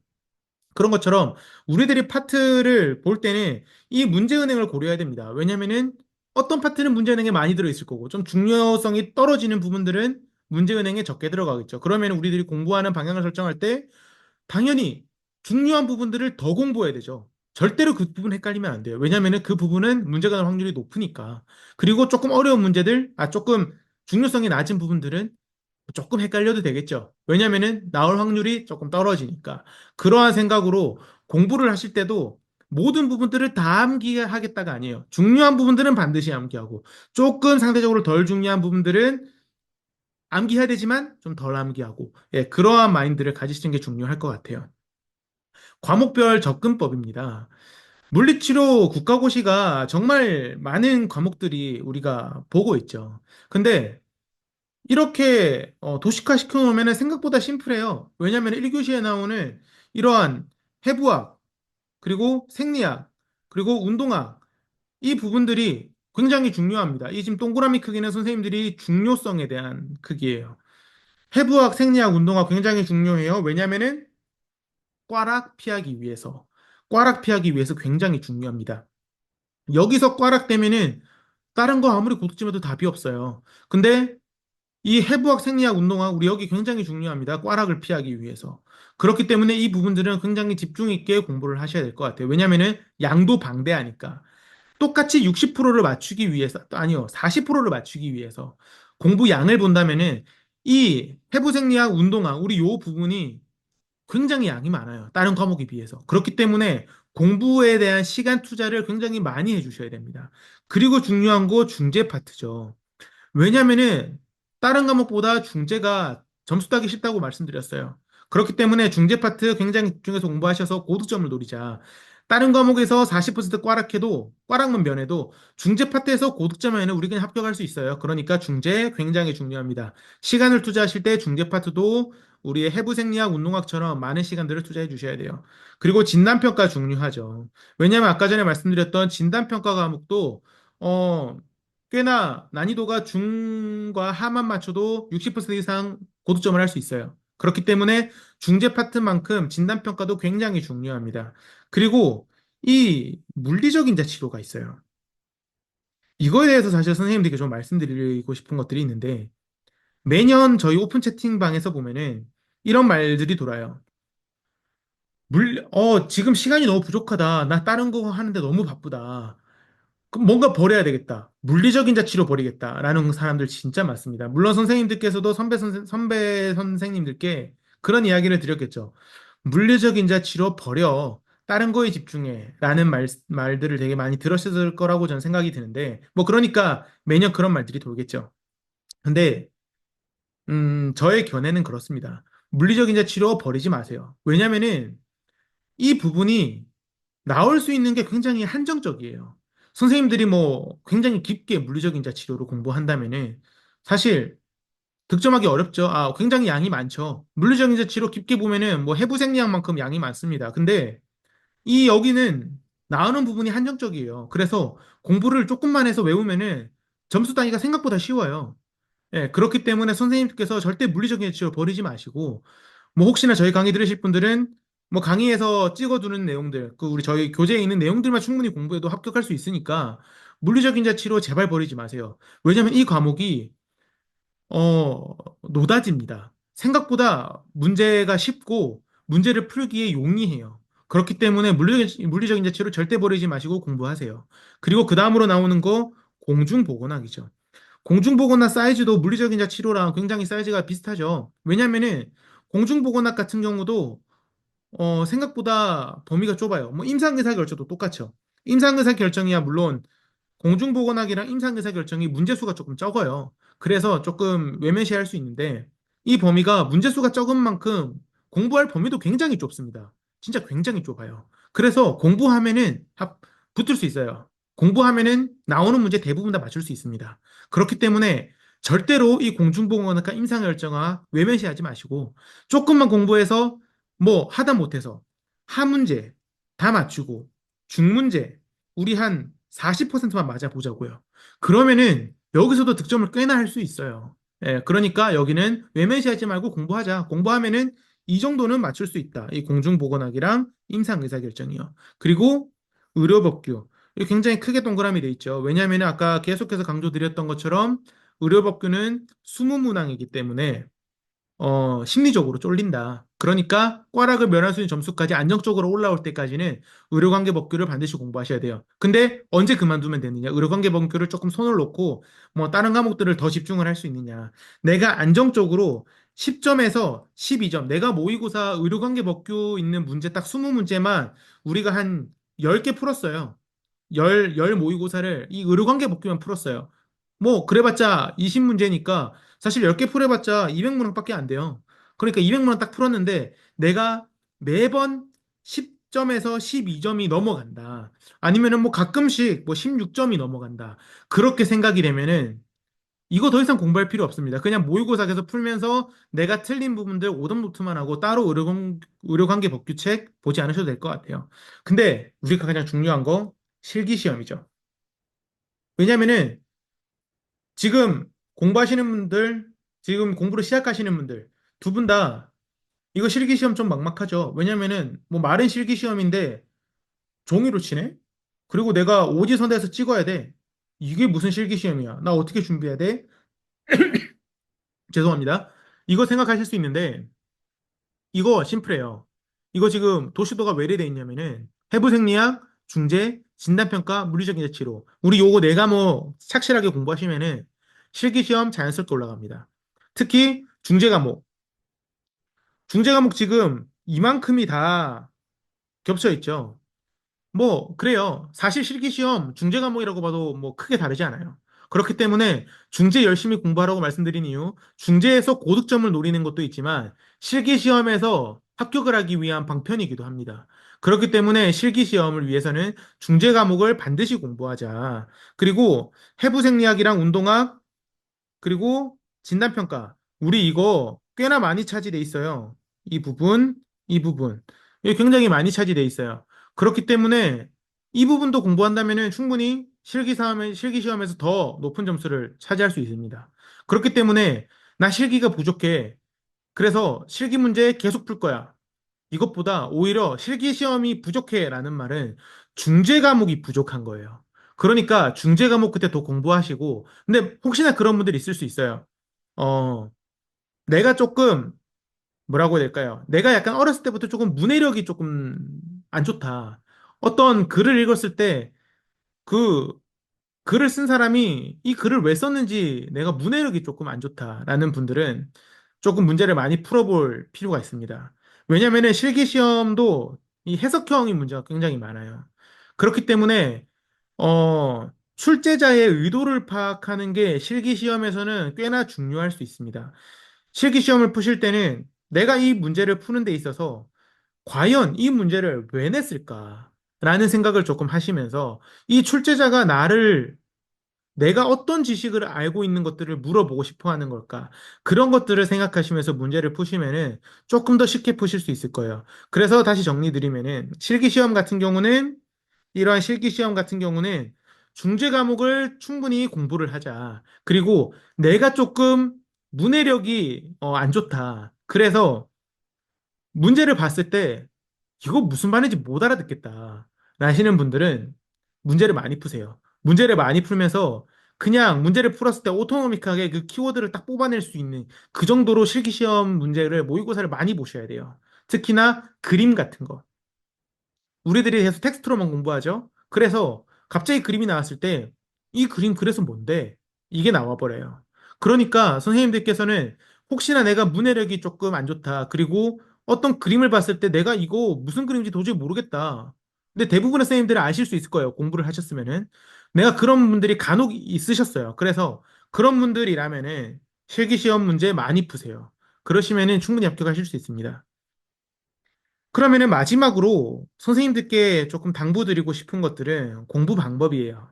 그런 것처럼 우리들이 파트를 볼 때는 이 문제은행을 고려해야 됩니다. 왜냐면은 어떤 파트는 문제은행에 많이 들어있을 거고 좀 중요성이 떨어지는 부분들은 문제은행에 적게 들어가겠죠. 그러면 우리들이 공부하는 방향을 설정할 때 당연히 중요한 부분들을 더 공부해야 되죠. 절대로 그 부분 헷갈리면 안 돼요. 왜냐면은 그 부분은 문제가 날 확률이 높으니까. 그리고 조금 어려운 문제들, 조금 중요성이 낮은 부분들은 조금 헷갈려도 되겠죠. 왜냐면은 나올 확률이 조금 떨어지니까. 그러한 생각으로 공부를 하실 때도 모든 부분들을 다 암기하겠다가 아니에요. 중요한 부분들은 반드시 암기하고 조금 상대적으로 덜 중요한 부분들은 암기해야 되지만 좀 덜 암기하고 예, 그러한 마인드를 가지시는 게 중요할 것 같아요. 과목별 접근법입니다. 물리치료 국가고시가 정말 많은 과목들이 우리가 보고 있죠. 근데 이렇게 도식화 시켜놓으면 생각보다 심플해요. 왜냐하면 1교시에 나오는 이러한 해부학, 그리고 생리학, 그리고 운동학, 이 부분들이 굉장히 중요합니다. 이 지금 동그라미 크기는 선생님들이 중요성에 대한 크기예요. 해부학, 생리학, 운동학 굉장히 중요해요. 왜냐하면은 꽈락 피하기 위해서, 꽈락 피하기 위해서 굉장히 중요합니다. 여기서 꽈락 되면은 다른 거 아무리 고득점해도 답이 없어요. 근데 이 해부학, 생리학, 운동학 우리 여기 굉장히 중요합니다. 꽈락을 피하기 위해서. 그렇기 때문에 이 부분들은 굉장히 집중 있게 공부를 하셔야 될 것 같아요. 왜냐면은 양도 방대하니까. 똑같이 60%를 맞추기 위해서, 아니요, 40%를 맞추기 위해서 공부 양을 본다면은 이 해부 생리학, 운동학 우리 요 부분이 굉장히 양이 많아요. 다른 과목에 비해서. 그렇기 때문에 공부에 대한 시간 투자를 굉장히 많이 해주셔야 됩니다. 그리고 중요한 거 중재 파트죠. 왜냐면은 다른 과목보다 중재가 점수 따기 쉽다고 말씀드렸어요. 그렇기 때문에 중재 파트 굉장히 집중해서 공부하셔서 고득점을 노리자. 다른 과목에서 40% 꽈락해도 꽈락만 면해도 중재 파트에서 고득점에는 우리 그냥 합격할 수 있어요. 그러니까 중재 굉장히 중요합니다. 시간을 투자하실 때 중재 파트도 우리의 해부 생리학, 운동학처럼 많은 시간들을 투자해 주셔야 돼요. 그리고 진단평가 중요하죠. 왜냐하면 아까 전에 말씀드렸던 진단평가 과목도 어, 꽤나 난이도가 중과 하만 맞춰도 60% 이상 고득점을 할 수 있어요. 그렇기 때문에 중재 파트만큼 진단평가도 굉장히 중요합니다. 그리고 이 물리적 인자 치료가 있어요. 이거에 대해서 사실 선생님들께 좀 말씀드리고 싶은 것들이 있는데 매년 저희 오픈 채팅방에서 보면은 이런 말들이 돌아요. 지금 시간이 너무 부족하다. 나 다른 거 하는데 너무 바쁘다. 그럼 뭔가 버려야 되겠다. 물리적인 자치로 버리겠다라는 사람들 진짜 많습니다. 물론 선생님들께서도 선배 선생님들께 그런 이야기를 드렸겠죠. 물리적인 자치로 버려. 다른 거에 집중해. 라는 말들을 되게 많이 들으셨을 거라고 저는 생각이 드는데, 뭐, 그러니까 매년 그런 말들이 돌겠죠. 근데, 저의 견해는 그렇습니다. 물리적인 자치로 버리지 마세요. 왜냐면은 이 부분이 나올 수 있는 게 굉장히 한정적이에요. 선생님들이 뭐 굉장히 깊게 물리적 인자 치료를 공부한다면은 사실 득점하기 어렵죠. 아, 굉장히 양이 많죠. 물리적 인자 치료 깊게 보면은 뭐 해부 생리학만큼 양이 많습니다. 근데 이 여기는 나오는 부분이 한정적이에요. 그래서 공부를 조금만 해서 외우면은 점수 따기가 생각보다 쉬워요. 예, 그렇기 때문에 선생님께서 절대 물리적 인자 치료 버리지 마시고 뭐 혹시나 저희 강의 들으실 분들은 뭐 강의에서 찍어두는 내용들, 그 우리 저희 교재에 있는 내용들만 충분히 공부해도 합격할 수 있으니까 물리적인 자치로 제발 버리지 마세요. 왜냐면 이 과목이 어 노다지입니다. 생각보다 문제가 쉽고 문제를 풀기에 용이해요. 그렇기 때문에 물리적인 자치로 절대 버리지 마시고 공부하세요. 그리고 그 다음으로 나오는 거 공중보건학이죠. 공중보건학 사이즈도 물리적인 자치료랑 굉장히 사이즈가 비슷하죠. 왜냐면은 공중보건학 같은 경우도 생각보다 범위가 좁아요. 뭐 임상의사결정도 똑같죠. 임상의사결정이야 물론 공중보건학이랑 임상의사결정이 문제수가 조금 적어요. 그래서 조금 외면시할 수 있는데 이 범위가 문제수가 적은 만큼 공부할 범위도 굉장히 좁습니다. 진짜 굉장히 좁아요. 그래서 공부하면은 붙을 수 있어요. 공부하면은 나오는 문제 대부분 다 맞출 수 있습니다. 그렇기 때문에 절대로 이 공중보건학과 임상결정학 외면시하지 마시고 조금만 공부해서 뭐 하다 못해서 하문제 다 맞추고 중문제 우리 한 40%만 맞아보자고요. 그러면은 여기서도 득점을 꽤나 할 수 있어요. 예, 그러니까 여기는 외면시하지 말고 공부하자. 공부하면은 이 정도는 맞출 수 있다. 이 공중보건학이랑 임상의사결정이요. 그리고 의료법규. 이거 굉장히 크게 동그라미 돼 있죠. 왜냐하면 아까 계속해서 강조드렸던 것처럼 의료법규는 수문문항이기 때문에 심리적으로 쫄린다. 그러니까 꽈락을 면할 수 있는 점수까지 안정적으로 올라올 때까지는 의료관계법규를 반드시 공부하셔야 돼요. 근데 언제 그만두면 되느냐? 의료관계법규를 조금 손을 놓고 뭐 다른 과목들을 더 집중을 할 수 있느냐? 내가 안정적으로 10점에서 12점, 내가 모의고사 의료관계법규 있는 문제 딱 20문제만 우리가 한 10개 풀었어요. 열 모의고사를 이 의료관계법규만 풀었어요. 뭐 그래봤자 20문제니까 사실 10개 풀어봤자 200문항밖에 안 돼요. 그러니까 200문항 딱 풀었는데 내가 매번 10점에서 12점이 넘어간다. 아니면은 뭐 가끔씩 뭐 16점이 넘어간다. 그렇게 생각이 되면은 이거 더 이상 공부할 필요 없습니다. 그냥 모의고사 계속 풀면서 내가 틀린 부분들 오답 노트만 하고 따로 의료관계 법규책 보지 않으셔도 될 것 같아요. 근데 우리가 가장 중요한 거 실기시험이죠. 왜냐면은 지금 공부하시는 분들, 지금 공부를 시작하시는 분들, 두 분 다 이거 실기시험 좀 막막하죠. 왜냐면은 뭐 말은 실기시험인데 종이로 치네? 그리고 내가 오지선다에서 찍어야 돼. 이게 무슨 실기시험이야? 나 어떻게 준비해야 돼? 죄송합니다. 이거 생각하실 수 있는데 이거 심플해요. 이거 지금 도시도가 왜 이래 돼 있냐면은 해부생리학, 중재, 진단평가, 물리적인 재치로 우리 요거 네 과목 착실하게 공부하시면은 실기시험 자연스럽게 올라갑니다. 특히 중재 과목. 중재 과목 지금 이만큼이 다 겹쳐 있죠. 뭐, 그래요. 사실 실기시험, 중재 과목이라고 봐도 뭐 크게 다르지 않아요. 그렇기 때문에 중재 열심히 공부하라고 말씀드린 이유, 중재에서 고득점을 노리는 것도 있지만 실기시험에서 합격을 하기 위한 방편이기도 합니다. 그렇기 때문에 실기시험을 위해서는 중재 과목을 반드시 공부하자. 그리고 해부생리학이랑 운동학, 그리고 진단평가. 우리 이거 꽤나 많이 차지돼 있어요. 이 부분, 이 부분. 이게 굉장히 많이 차지돼 있어요. 그렇기 때문에 이 부분도 공부한다면 충분히 실기시험에서 더 높은 점수를 차지할 수 있습니다. 그렇기 때문에 나 실기가 부족해. 그래서 실기 문제 계속 풀 거야. 이것보다 오히려 실기시험이 부족해라는 말은 중재 과목이 부족한 거예요. 그러니까 중재 과목 그때 더 공부하시고, 근데 혹시나 그런 분들이 있을 수 있어요. 어, 내가 조금, 뭐라고 해야 될까요? 내가 약간 어렸을 때부터 조금 문해력이 조금 안 좋다. 어떤 글을 읽었을 때, 그 글을 쓴 사람이 이 글을 왜 썼는지 내가 문해력이 조금 안 좋다라는 분들은 조금 문제를 많이 풀어볼 필요가 있습니다. 왜냐면은 실기시험도 이 해석형의 문제가 굉장히 많아요. 그렇기 때문에 출제자의 의도를 파악하는 게 실기시험에서는 꽤나 중요할 수 있습니다. 실기시험을 푸실 때는 내가 이 문제를 푸는 데 있어서 과연 이 문제를 왜 냈을까? 라는 생각을 조금 하시면서 이 출제자가 내가 어떤 지식을 알고 있는 것들을 물어보고 싶어 하는 걸까? 그런 것들을 생각하시면서 문제를 푸시면은 조금 더 쉽게 푸실 수 있을 거예요. 그래서 다시 정리드리면은 이러한 실기시험 같은 경우는 중재 과목을 충분히 공부를 하자. 그리고 내가 조금 문해력이 안 좋다. 그래서 문제를 봤을 때 이거 무슨 말인지 못 알아듣겠다. 라시는 분들은 문제를 많이 푸세요. 문제를 많이 풀면서 그냥 문제를 풀었을 때 오토노믹하게 그 키워드를 딱 뽑아낼 수 있는 그 정도로 실기시험 문제를 모의고사를 많이 보셔야 돼요. 특히나 그림 같은 거. 우리들이 계속 텍스트로만 공부하죠. 그래서 갑자기 그림이 나왔을 때 이 그림 그래서 뭔데? 이게 나와버려요. 그러니까 선생님들께서는 혹시나 내가 문해력이 조금 안 좋다. 그리고 어떤 그림을 봤을 때 내가 이거 무슨 그림인지 도저히 모르겠다. 근데 대부분의 선생님들은 아실 수 있을 거예요. 공부를 하셨으면은. 내가 그런 분들이 간혹 있으셨어요. 그래서 그런 분들이라면은 실기시험 문제 많이 푸세요. 그러시면은 충분히 합격하실 수 있습니다. 그러면은 마지막으로 선생님들께 조금 당부드리고 싶은 것들은 공부 방법이에요.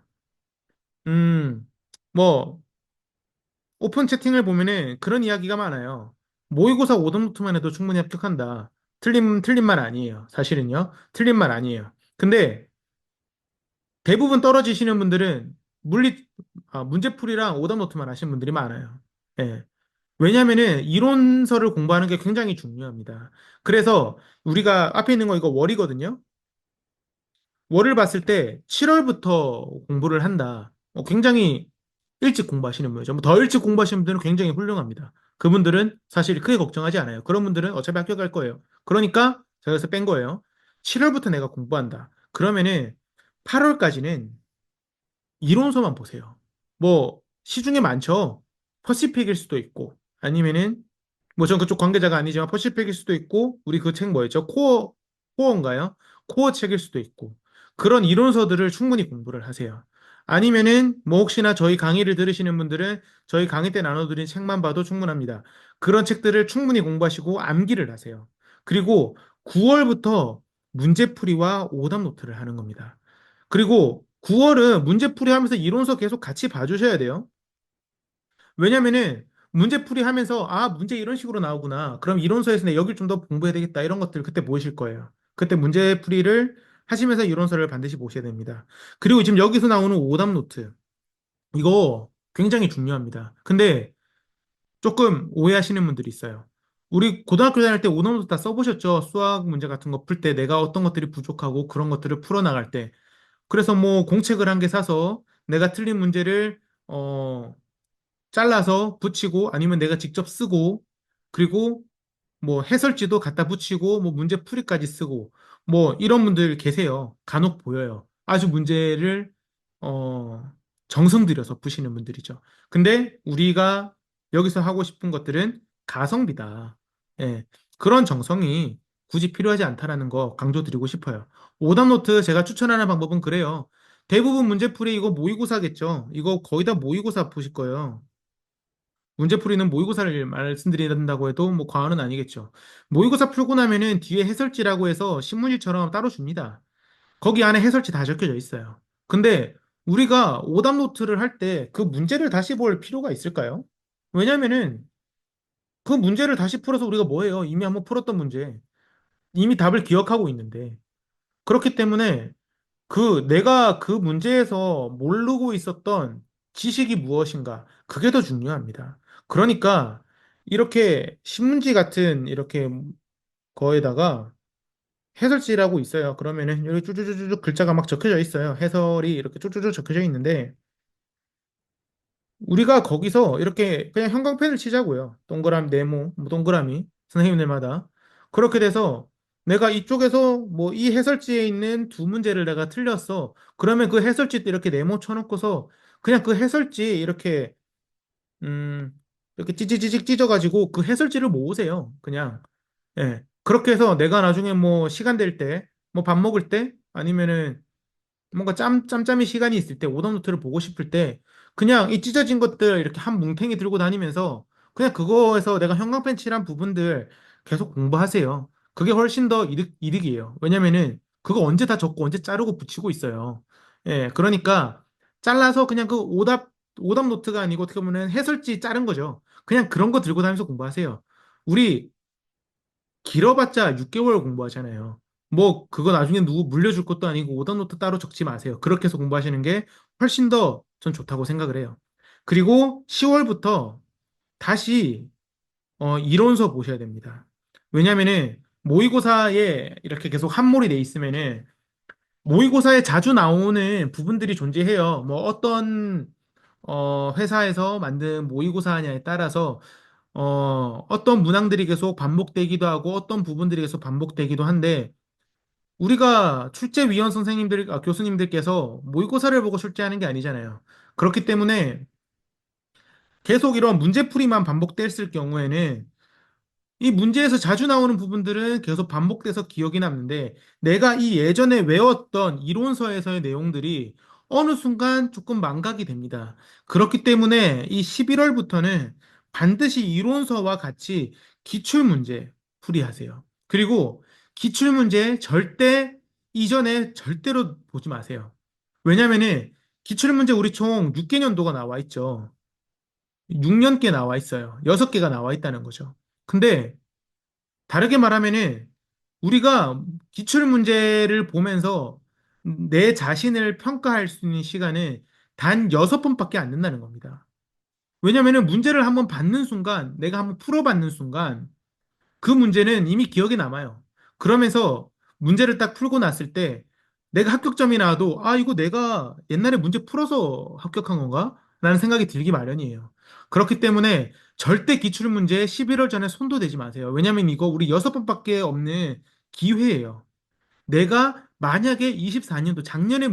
음, 뭐, 오픈 채팅을 보면은 그런 이야기가 많아요. 모의고사 오답노트만 해도 충분히 합격한다. 틀린 말 아니에요. 사실은요. 틀린 말 아니에요. 근데 대부분 떨어지시는 분들은 문제풀이랑 오답노트만 하시는 분들이 많아요. 예. 왜냐면은 이론서를 공부하는 게 굉장히 중요합니다. 그래서 우리가 앞에 있는 거 이거 월이거든요. 월을 봤을 때 7월부터 공부를 한다. 굉장히 일찍 공부하시는 분이죠. 뭐더 일찍 공부하시는 분들은 굉장히 훌륭합니다. 그분들은 사실 크게 걱정하지 않아요. 그런 분들은 어차피 학교 갈 거예요. 그러니까 제가 그래서 뺀 거예요. 7월부터 내가 공부한다. 그러면은 8월까지는 이론서만 보세요. 뭐 시중에 많죠. 퍼시픽일 수도 있고 아니면은 뭐 전 그쪽 관계자가 아니지만 퍼시픽일 수도 있고 우리 그 책 뭐였죠? 코어인가요? 코어 책일 수도 있고 그런 이론서들을 충분히 공부를 하세요. 아니면은 뭐 혹시나 저희 강의를 들으시는 분들은 저희 강의 때 나눠드린 책만 봐도 충분합니다. 그런 책들을 충분히 공부하시고 암기를 하세요. 그리고 9월부터 문제풀이와 오답 노트를 하는 겁니다. 그리고 9월은 문제풀이 하면서 이론서 계속 같이 봐주셔야 돼요. 왜냐면은 문제풀이 하면서 아, 문제 이런 식으로 나오구나. 그럼 이론서에서 내 여길 좀 더 공부해야 되겠다. 이런 것들 그때 보이실 거예요. 그때 문제풀이를 하시면서 이론서를 반드시 보셔야 됩니다. 그리고 지금 여기서 나오는 오답 노트. 이거 굉장히 중요합니다. 근데 조금 오해하시는 분들이 있어요. 우리 고등학교 다닐 때 오답 노트 다 써보셨죠? 수학 문제 같은 거 풀 때 내가 어떤 것들이 부족하고 그런 것들을 풀어나갈 때. 그래서 뭐 공책을 한 개 사서 내가 틀린 문제를 잘라서 붙이고 아니면 내가 직접 쓰고 그리고 뭐 해설지도 갖다 붙이고 뭐 문제 풀이까지 쓰고 뭐 이런 분들 계세요. 간혹 보여요. 아주 문제를 어 정성 들여서 푸시는 분들이죠. 근데 우리가 여기서 하고 싶은 것들은 가성비다. 예. 그런 정성이 굳이 필요하지 않다라는 거 강조드리고 싶어요. 오답노트 제가 추천하는 방법은 그래요. 대부분 문제풀이 이거 모의고사겠죠. 이거 거의 다 모의고사 푸실 거예요. 문제풀이는 모의고사를 말씀드린다고 해도 뭐 과언은 아니겠죠. 모의고사 풀고 나면은 뒤에 해설지라고 해서 신문지처럼 따로 줍니다. 거기 안에 해설지 다 적혀져 있어요. 근데 우리가 오답 노트를 할 때 그 문제를 다시 볼 필요가 있을까요? 왜냐면은 그 문제를 다시 풀어서 우리가 뭐 해요? 이미 한번 풀었던 문제. 이미 답을 기억하고 있는데. 그렇기 때문에 내가 그 문제에서 모르고 있었던 지식이 무엇인가? 그게 더 중요합니다. 그러니까 이렇게 신문지 같은 이렇게 거에다가 해설지라고 있어요. 그러면은 여기 쭈쭈쭈쭈 글자가 막 적혀져 있어요. 해설이 이렇게 쭈쭈쭈 적혀져 있는데 우리가 거기서 이렇게 그냥 형광펜을 치자고요. 동그라미, 네모, 뭐 동그라미 선생님들마다 그렇게 돼서 내가 이쪽에서 뭐 이 해설지에 있는 두 문제를 내가 틀렸어. 그러면 그 해설지 때 이렇게 네모 쳐놓고서 그냥 그 해설지 음 이렇게 찌찌찌직 찢어가지고 그 해설지를 모으세요. 그냥 그렇게 해서 내가 나중에 뭐 시간 될 때, 뭐 밥 먹을 때 아니면은 뭔가 짬짬이 시간이 있을 때 오답노트를 보고 싶을 때 그냥 이 찢어진 것들 이렇게 한 뭉탱이 들고 다니면서 그냥 그거에서 내가 형광펜 칠한 부분들 계속 공부하세요. 그게 훨씬 더 이득이에요. 왜냐면은 그거 언제 다 적고 언제 자르고 붙이고 있어요. 그러니까 잘라서 그냥 그 오답 노트가 아니고 어떻게 보면 해설지 자른 거죠. 그냥 그런 거 들고 다니면서 공부하세요. 우리 길어봤자 6개월 공부하잖아요. 뭐 그거 나중에 누구 물려줄 것도 아니고 오답노트 따로 적지 마세요. 그렇게 해서 공부하시는 게 훨씬 더 전 좋다고 생각을 해요. 그리고 10월부터 다시 이론서 보셔야 됩니다. 왜냐면은 모의고사에 이렇게 계속 함몰이 돼 있으면은 모의고사에 자주 나오는 부분들이 존재해요. 뭐 어떤 회사에서 만든 모의고사냐에 따라서 어떤 문항들이 계속 반복되기도 하고 어떤 부분들이 계속 반복되기도 한데 우리가 출제위원 교수님들께서 모의고사를 보고 출제하는 게 아니잖아요. 그렇기 때문에 계속 이런 문제풀이만 반복됐을 경우에는 이 문제에서 자주 나오는 부분들은 계속 반복돼서 기억이 남는데 내가 이 예전에 외웠던 이론서에서의 내용들이 어느 순간 조금 망각이 됩니다. 그렇기 때문에 이 11월부터는 반드시 이론서와 같이 기출문제 풀이하세요. 그리고 기출문제 절대 이전에 절대로 보지 마세요. 왜냐면은 기출문제 우리 총 6개년도가 나와 있죠. 6년께 나와 있어요. 6개가 나와 있다는 거죠. 근데 다르게 말하면은 우리가 기출 문제를 보면서 내 자신을 평가할 수 있는 시간은 단 6번밖에 안 된다는 겁니다. 왜냐면은 문제를 한번 받는 순간, 내가 한번 풀어받는 순간 그 문제는 이미 기억에 남아요. 그러면서 문제를 딱 풀고 났을 때 내가 합격점이 나와도 아, 이거 내가 옛날에 문제 풀어서 합격한 건가? 라는 생각이 들기 마련이에요. 그렇기 때문에 절대 기출 문제에 11월 전에 손도 대지 마세요. 왜냐면 이거 우리 6번밖에 없는 기회예요. 내가 만약에 24년도 작년에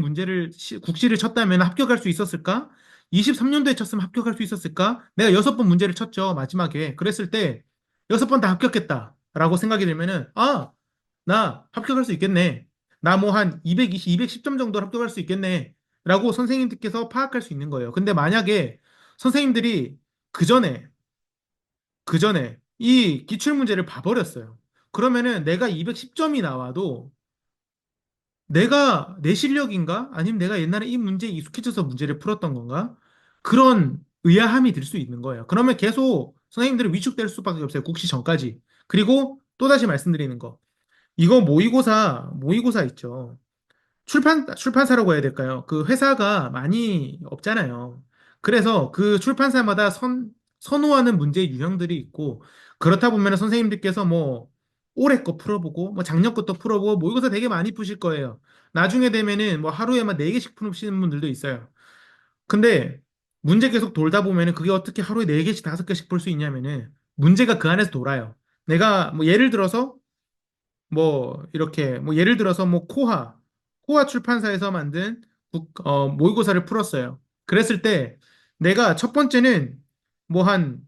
국시를 쳤다면 합격할 수 있었을까? 23년도에 쳤으면 합격할 수 있었을까? 내가 6번 문제를 쳤죠, 마지막에. 그랬을 때 6번 다 합격했다라고 생각이 들면은 나 합격할 수 있겠네. 나 뭐 한 220, 210점 정도 합격할 수 있겠네. 라고 선생님들께서 파악할 수 있는 거예요. 근데 만약에 선생님들이 그 전에, 그 전에 이 기출문제를 봐버렸어요. 그러면은 내가 210점이 나와도 내가 내 실력인가? 아니면 내가 옛날에 이 문제에 익숙해져서 문제를 풀었던 건가? 그런 의아함이 들 수 있는 거예요. 그러면 계속 선생님들이 위축될 수밖에 없어요. 국시 전까지. 그리고 또다시 말씀드리는 거. 이거 모의고사 있죠. 출판사라고 해야 될까요? 그 회사가 많이 없잖아요. 그래서 그 출판사마다 선호하는 문제 유형들이 있고, 그렇다 보면 선생님들께서 뭐, 올해 거 풀어보고, 뭐 작년 것도 풀어보고, 모의고사 되게 많이 푸실 거예요. 나중에 되면은 뭐 하루에 막 4개씩 푸시는 분들도 있어요. 근데 문제 계속 돌다 보면은 그게 어떻게 하루에 4개씩 5개씩 풀 수 있냐면은 문제가 그 안에서 돌아요. 내가 뭐 예를 들어서 뭐 이렇게 뭐 예를 들어서 뭐 코아 출판사에서 만든 모의고사를 풀었어요. 그랬을 때 내가 첫 번째는 뭐 한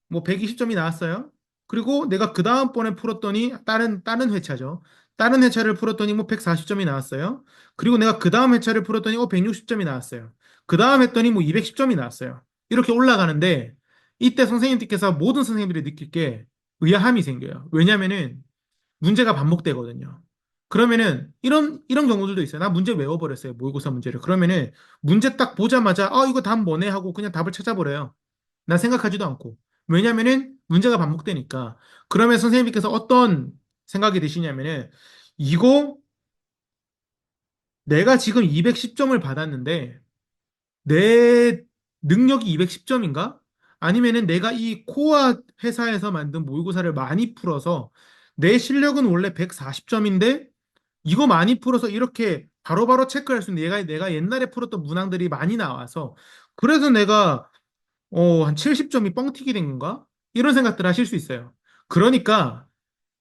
뭐 120점이 나왔어요. 그리고 내가 그 다음번에 풀었더니 다른 회차죠. 다른 회차를 풀었더니 뭐 140점이 나왔어요. 그리고 내가 그 다음 회차를 풀었더니 160점이 나왔어요. 그 다음 했더니 뭐 210점이 나왔어요. 이렇게 올라가는데 이때 선생님들께서 모든 선생님들이 느낄 게 의아함이 생겨요. 왜냐면은 문제가 반복되거든요. 그러면은 이런 경우들도 있어요. 나 문제 외워버렸어요. 모의고사 문제를. 그러면은 문제 딱 보자마자 이거 답 뭐네 하고 그냥 답을 찾아버려요. 난 생각하지도 않고. 왜냐면은 문제가 반복되니까. 그러면 선생님께서 어떤 생각이 드시냐면은 이거 내가 지금 210점을 받았는데 내 능력이 210점인가? 아니면은 내가 이 코아 회사에서 만든 모의고사를 많이 풀어서 내 실력은 원래 140점인데 이거 많이 풀어서 이렇게 바로바로 체크할 수 있는 내가 옛날에 풀었던 문항들이 많이 나와서 그래서 내가 한 70점이 뻥튀기 된 건가? 이런 생각들 하실 수 있어요. 그러니까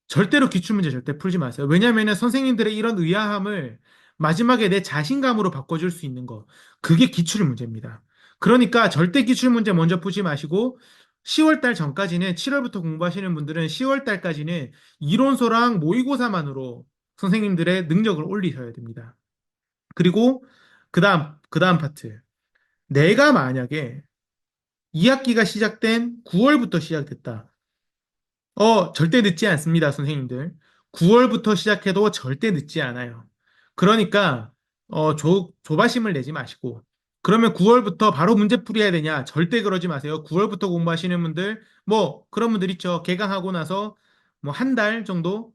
절대로 기출문제 절대 풀지 마세요. 왜냐면은 선생님들의 이런 의아함을 마지막에 내 자신감으로 바꿔줄 수 있는 거. 그게 기출문제입니다. 그러니까 절대 기출문제 먼저 푸지 마시고 10월 달 전까지는 7월부터 공부하시는 분들은 10월 달까지는 이론서랑 모의고사만으로 선생님들의 능력을 올리셔야 됩니다. 그리고 그다음 파트. 내가 만약에 2학기가 시작된 9월부터 시작됐다. 절대 늦지 않습니다, 선생님들. 9월부터 시작해도 절대 늦지 않아요. 그러니까, 조바심을 내지 마시고, 그러면 9월부터 바로 문제풀이 해야 되냐? 절대 그러지 마세요. 9월부터 공부하시는 분들, 뭐, 그런 분들 있죠. 개강하고 나서, 뭐, 한 달 정도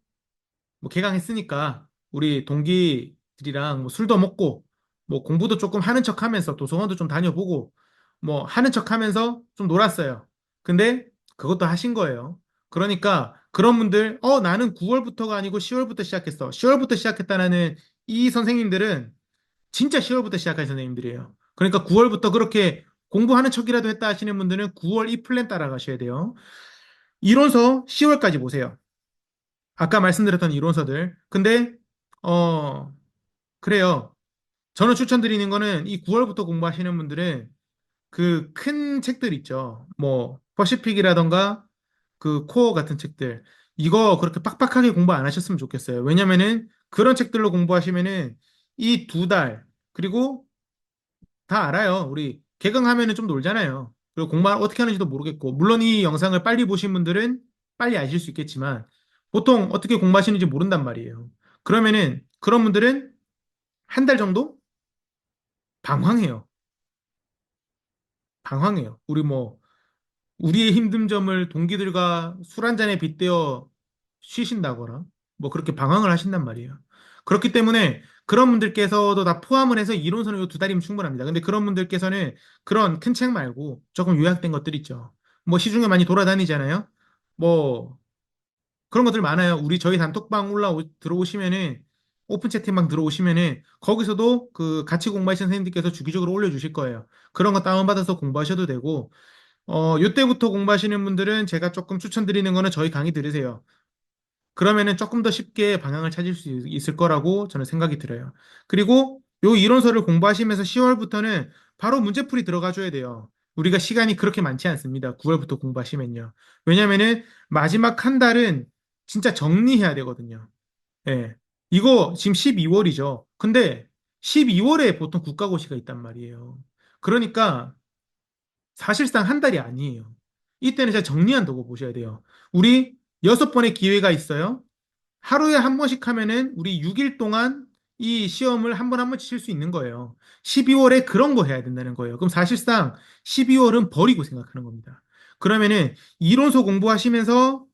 뭐 개강했으니까 우리 동기들이랑 뭐 술도 먹고 뭐 공부도 조금 하는 척 하면서 도서관도 좀 다녀보고 뭐 하는 척 하면서 좀 놀았어요. 근데 그것도 하신 거예요. 그러니까 그런 분들, 나는 9월부터가 아니고 10월부터 시작했어. 10월부터 시작했다는 이 선생님들은 진짜 10월부터 시작한 선생님들이에요. 그러니까 9월부터 그렇게 공부하는 척이라도 했다 하시는 분들은 9월 이 플랜 따라가셔야 돼요. 이론서 10월까지 보세요. 아까 말씀드렸던 이론서들. 근데, 어, 그래요. 저는 추천드리는 거는 이 9월부터 공부하시는 분들은 그 큰 책들 있죠. 뭐, 퍼시픽이라던가 그 코어 같은 책들. 이거 그렇게 빡빡하게 공부 안 하셨으면 좋겠어요. 왜냐면은 그런 책들로 공부하시면은 이 2달, 그리고 다 알아요. 우리 개강하면은 좀 놀잖아요. 그리고 공부 어떻게 하는지도 모르겠고. 물론 이 영상을 빨리 보신 분들은 빨리 아실 수 있겠지만 보통 어떻게 공부하시는지 모른단 말이에요. 그러면은 그런 분들은 한 달 정도 방황해요. 방황해요. 우리의 힘든 점을 동기들과 술 한 잔에 빗대어 쉬신다거나 뭐 그렇게 방황을 하신단 말이에요. 그렇기 때문에 그런 분들께서도 다 포함을 해서 이론서는 이 2달이면 충분합니다. 근데 그런 분들께서는 그런 큰 책 말고 조금 요약된 것들 있죠. 뭐 시중에 많이 돌아다니잖아요. 뭐 그런 것들 많아요. 저희 단톡방 들어오시면은 오픈 채팅방 들어오시면은 거기서도 그 같이 공부하시는 선생님들께서 주기적으로 올려주실 거예요. 그런 거 다운받아서 공부하셔도 되고, 요때부터 공부하시는 분들은 제가 조금 추천드리는 거는 저희 강의 들으세요. 그러면은 조금 더 쉽게 방향을 찾을 수 있을 거라고 저는 생각이 들어요. 그리고 요 이론서를 공부하시면서 10월부터는 바로 문제풀이 들어가 줘야 돼요. 우리가 시간이 그렇게 많지 않습니다. 9월부터 공부하시면요. 왜냐면은 마지막 한 달은 진짜 정리해야 되거든요. 예. 이거 지금 12월이죠. 근데 12월에 보통 국가고시가 있단 말이에요. 그러니까 사실상 한 달이 아니에요. 이때는 진짜 정리한다고 보셔야 돼요. 우리 6번의 기회가 있어요. 하루에 한 번씩 하면은 우리 6일 동안 이 시험을 한 번 한 번씩 칠 수 있는 거예요. 12월에 그런 거 해야 된다는 거예요. 그럼 사실상 12월은 버리고 생각하는 겁니다. 그러면은 이론서 공부하시면서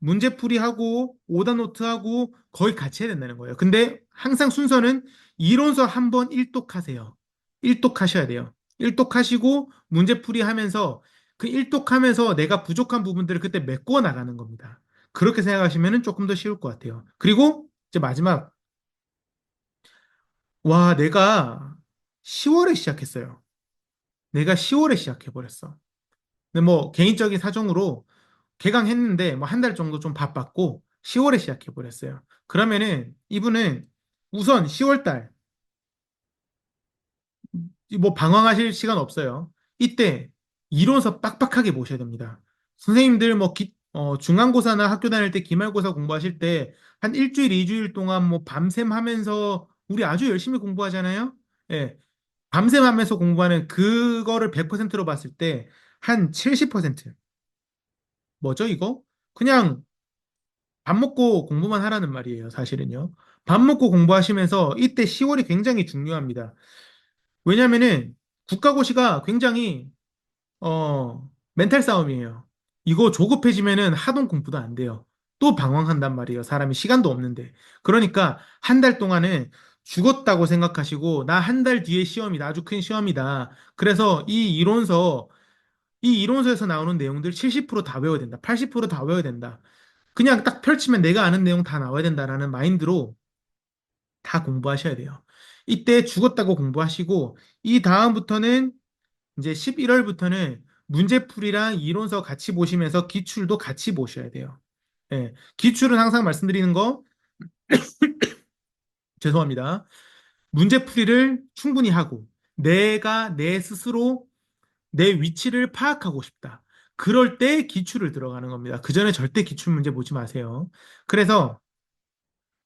문제풀이하고 오답노트하고 거의 같이 해야 된다는 거예요. 근데 항상 순서는 이론서 한 번 일독하세요. 일독하셔야 돼요. 일독하시고 문제풀이 하면서 그 일독하면서 내가 부족한 부분들을 그때 메꿔 나가는 겁니다. 그렇게 생각하시면 조금 더 쉬울 것 같아요. 그리고 이제 마지막, 와, 내가 10월에 시작했어요. 내가 10월에 시작해버렸어. 근데 뭐 개인적인 사정으로 개강했는데 뭐 한 달 정도 좀 바빴고 10월에 시작해 버렸어요. 그러면은 이분은 우선 10월 달 뭐 방황하실 시간 없어요. 이때 이론서 빡빡하게 보셔야 됩니다. 선생님들 뭐 중간고사나 학교 다닐 때 기말고사 공부하실 때 한 일주일, 이주일 동안 뭐 밤샘 하면서 우리 아주 열심히 공부하잖아요. 예. 밤샘 하면서 공부하는 그거를 100%로 봤을 때 한 70%. 뭐죠, 이거? 그냥 밥 먹고 공부만 하라는 말이에요, 사실은요. 밥 먹고 공부하시면서 이때 10월이 굉장히 중요합니다. 왜냐면은 국가고시가 굉장히 멘탈 싸움이에요. 이거 조급해지면은 하동 공부도 안 돼요. 또 방황한단 말이에요. 사람이 시간도 없는데. 그러니까 한 달 동안은 죽었다고 생각하시고 나 한 달 뒤에 시험이다. 아주 큰 시험이다. 그래서 이 이론서에서 나오는 내용들 70%다 외워야 된다. 80%다 외워야 된다. 그냥 딱 펼치면 내가 아는 내용 다 나와야 된다라는 마인드로 다 공부하셔야 돼요. 이때 죽었다고 공부하시고, 이 다음부터는 이제 11월부터는 문제풀이랑 이론서 같이 보시면서 기출도 같이 보셔야 돼요. 예. 기출은 항상 말씀드리는 거, 죄송합니다. 문제풀이를 충분히 하고, 내가 내 스스로 내 위치를 파악하고 싶다. 그럴 때 기출을 들어가는 겁니다. 그 전에 절대 기출 문제 보지 마세요. 그래서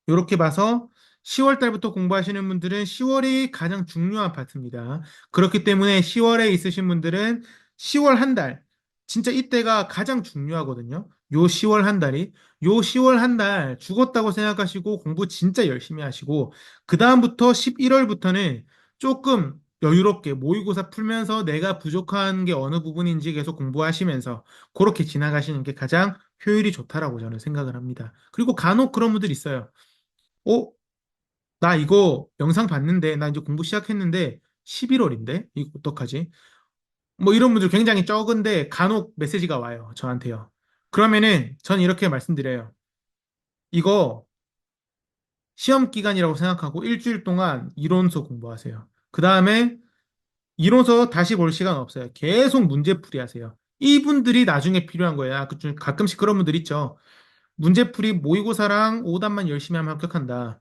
이렇게 봐서 10월 달부터 공부하시는 분들은 10월이 가장 중요한 파트입니다. 그렇기 때문에 10월에 있으신 분들은 10월 한 달, 진짜 이때가 가장 중요하거든요. 요 10월 한 달이. 요 10월 한 달 죽었다고 생각하시고 공부 진짜 열심히 하시고, 그다음부터 11월부터는 조금 여유롭게 모의고사 풀면서 내가 부족한 게 어느 부분인지 계속 공부하시면서 그렇게 지나가시는 게 가장 효율이 좋다라고 저는 생각을 합니다. 그리고 간혹 그런 분들 있어요. 어? 나 이거 영상 봤는데, 나 이제 공부 시작했는데, 11월인데? 이거 어떡하지? 뭐 이런 분들 굉장히 적은데, 간혹 메시지가 와요. 저한테요. 그러면은, 전 이렇게 말씀드려요. 이거 시험 기간이라고 생각하고 일주일 동안 이론서 공부하세요. 그 다음에 이론서 다시 볼 시간 없어요. 계속 문제풀이 하세요. 이분들이 나중에 필요한 거예요. 가끔씩 그런 분들 있죠. 문제풀이 모의고사랑 오답만 열심히 하면 합격한다.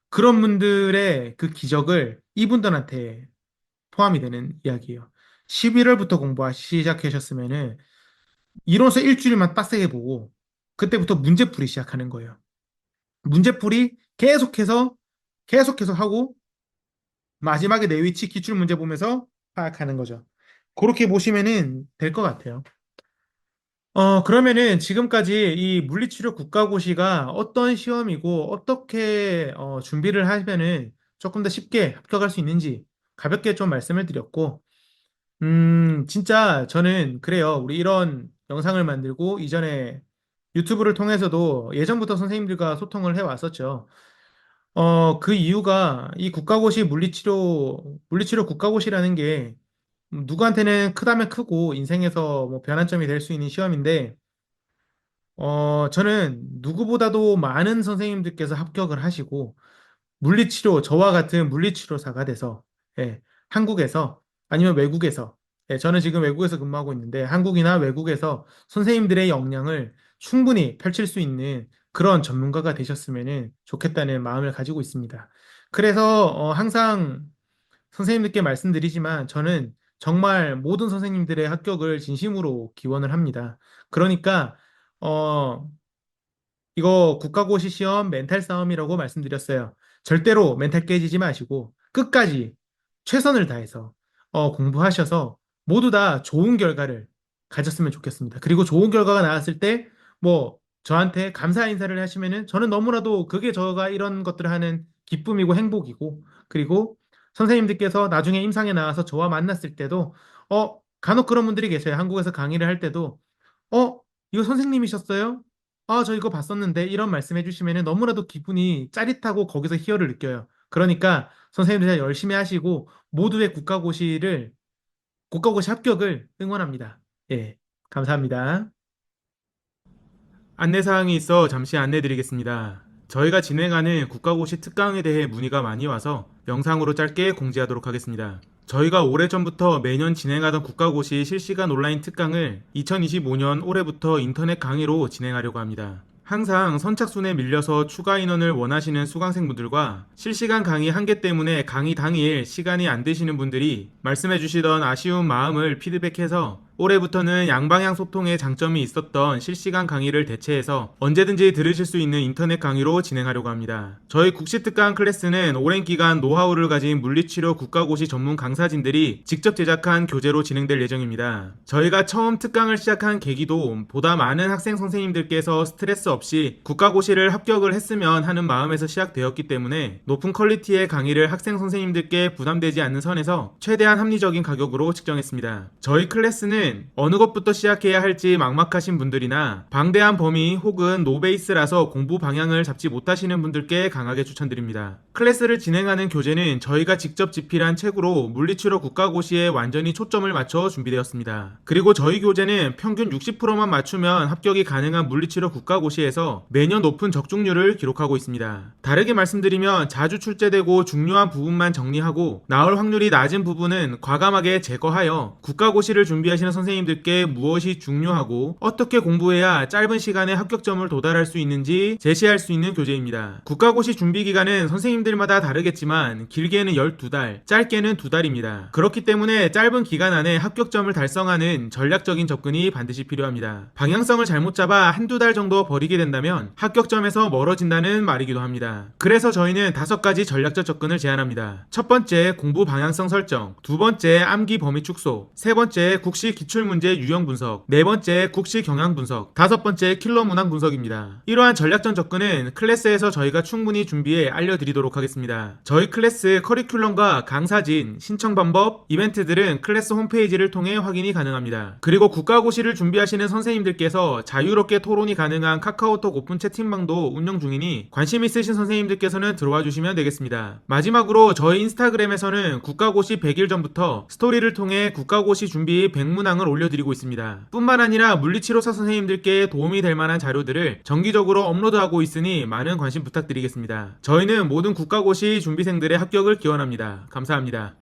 그런 분들의 그 기적을 이분들한테 포함이 되는 이야기예요. 11월부터 공부 시작하셨으면은 이론서 일주일만 빡세게 보고 그때부터 문제풀이 시작하는 거예요. 문제풀이 계속해서 하고 마지막에 내 위치 기출 문제 보면서 파악하는 거죠. 그렇게 보시면은 될 것 같아요. 그러면은 지금까지 이 물리치료 국가고시가 어떤 시험이고 어떻게 준비를 하면은 조금 더 쉽게 합격할 수 있는지 가볍게 좀 말씀을 드렸고, 진짜 저는 그래요. 우리 이런 영상을 만들고 이전에 유튜브를 통해서도 예전부터 선생님들과 소통을 해 왔었죠. 그 이유가 이 물리치료 국가고시라는 게 누구한테는 크다면 크고 인생에서 뭐 변환점이 될 수 있는 시험인데, 저는 누구보다도 많은 선생님들께서 합격을 하시고, 물리치료, 저와 같은 물리치료사가 돼서, 예, 한국에서 아니면 외국에서, 예, 저는 지금 외국에서 근무하고 있는데 한국이나 외국에서 선생님들의 역량을 충분히 펼칠 수 있는 그런 전문가가 되셨으면 좋겠다는 마음을 가지고 있습니다. 그래서 항상 선생님들께 말씀드리지만 저는 정말 모든 선생님들의 합격을 진심으로 기원을 합니다. 그러니까 어, 이거 국가고시 시험 멘탈 싸움이라고 말씀드렸어요. 절대로 멘탈 깨지지 마시고 끝까지 최선을 다해서 공부하셔서 모두 다 좋은 결과를 가졌으면 좋겠습니다. 그리고 좋은 결과가 나왔을 때 뭐 저한테 감사 인사를 하시면은 저는 너무나도 그게 저가 이런 것들을 하는 기쁨이고 행복이고 그리고 선생님들께서 나중에 임상에 나와서 저와 만났을 때도 간혹 그런 분들이 계셔요. 한국에서 강의를 할 때도 어 이거 선생님이셨어요? 아, 저 이거 봤었는데 이런 말씀해 주시면 너무나도 기분이 짜릿하고 거기서 희열을 느껴요. 그러니까 선생님들 열심히 하시고 모두의 국가고시 합격을 응원합니다. 예, 감사합니다. 안내사항이 있어 잠시 안내드리겠습니다. 저희가 진행하는 국가고시 특강에 대해 문의가 많이 와서 영상으로 짧게 공지하도록 하겠습니다. 저희가 오래전부터 매년 진행하던 국가고시 실시간 온라인 특강을 2025년 올해부터 인터넷 강의로 진행하려고 합니다. 항상 선착순에 밀려서 추가 인원을 원하시는 수강생분들과 실시간 강의 한계 때문에 강의 당일 시간이 안 되시는 분들이 말씀해 주시던 아쉬운 마음을 피드백해서 올해부터는 양방향 소통에 장점이 있었던 실시간 강의를 대체해서 언제든지 들으실 수 있는 인터넷 강의로 진행하려고 합니다. 저희 국시특강 클래스는 오랜 기간 노하우를 가진 물리치료 국가고시 전문 강사진들이 직접 제작한 교재로 진행될 예정입니다. 저희가 처음 특강을 시작한 계기도 보다 많은 학생 선생님들께서 스트레스 없이 국가고시를 합격을 했으면 하는 마음에서 시작되었기 때문에 높은 퀄리티의 강의를 학생 선생님들께 부담되지 않는 선에서 최대한 합리적인 가격으로 측정했습니다. 저희 클래스는 어느 것부터 시작해야 할지 막막하신 분들이나 방대한 범위 혹은 노베이스라서 공부 방향을 잡지 못하시는 분들께 강하게 추천드립니다. 클래스를 진행하는 교재는 저희가 직접 집필한 책으로 물리치료 국가고시에 완전히 초점을 맞춰 준비되었습니다. 그리고 저희 교재는 평균 60%만 맞추면 합격이 가능한 물리치료 국가고시에서 매년 높은 적중률을 기록하고 있습니다. 다르게 말씀드리면 자주 출제되고 중요한 부분만 정리하고 나올 확률이 낮은 부분은 과감하게 제거하여 국가고시를 준비하시는 선생님들께 무엇이 중요하고 어떻게 공부해야 짧은 시간에 합격점을 도달할 수 있는지 제시할 수 있는 교재입니다. 국가고시 준비 기간은 선생님들마다 다르겠지만 길게는 12달, 짧게는 2달입니다. 그렇기 때문에 짧은 기간 안에 합격점을 달성하는 전략적인 접근이 반드시 필요합니다. 방향성을 잘못 잡아 한두 달 정도 버리게 된다면 합격점에서 멀어진다는 말이기도 합니다. 그래서 저희는 5가지 전략적 접근을 제안합니다. 첫 번째, 공부 방향성 설정. 두 번째, 암기 범위 축소. 세 번째, 국시 기출문제 유형 분석. 네 번째, 국시 경향 분석. 다섯 번째, 킬러 문항 분석입니다. 이러한 전략적 접근은 클래스에서 저희가 충분히 준비해 알려드리도록 하겠습니다. 저희 클래스 커리큘럼과 강사진, 신청 방법, 이벤트들은 클래스 홈페이지를 통해 확인이 가능합니다. 그리고 국가고시를 준비하시는 선생님들께서 자유롭게 토론이 가능한 카카오톡 오픈 채팅방도 운영 중이니 관심 있으신 선생님들께서는 들어와 주시면 되겠습니다. 마지막으로 저희 인스타그램에서는 국가고시 100일 전부터 스토리를 통해 국가고시 준비 100문항을 올려드리고 있습니다. 뿐만 아니라 물리치료사 선생님들께 도움이 될 만한 자료들을 정기적으로 업로드하고 있으니 많은 관심 부탁드리겠습니다. 저희는 모든 국가고시 준비생들의 합격을 기원합니다. 감사합니다.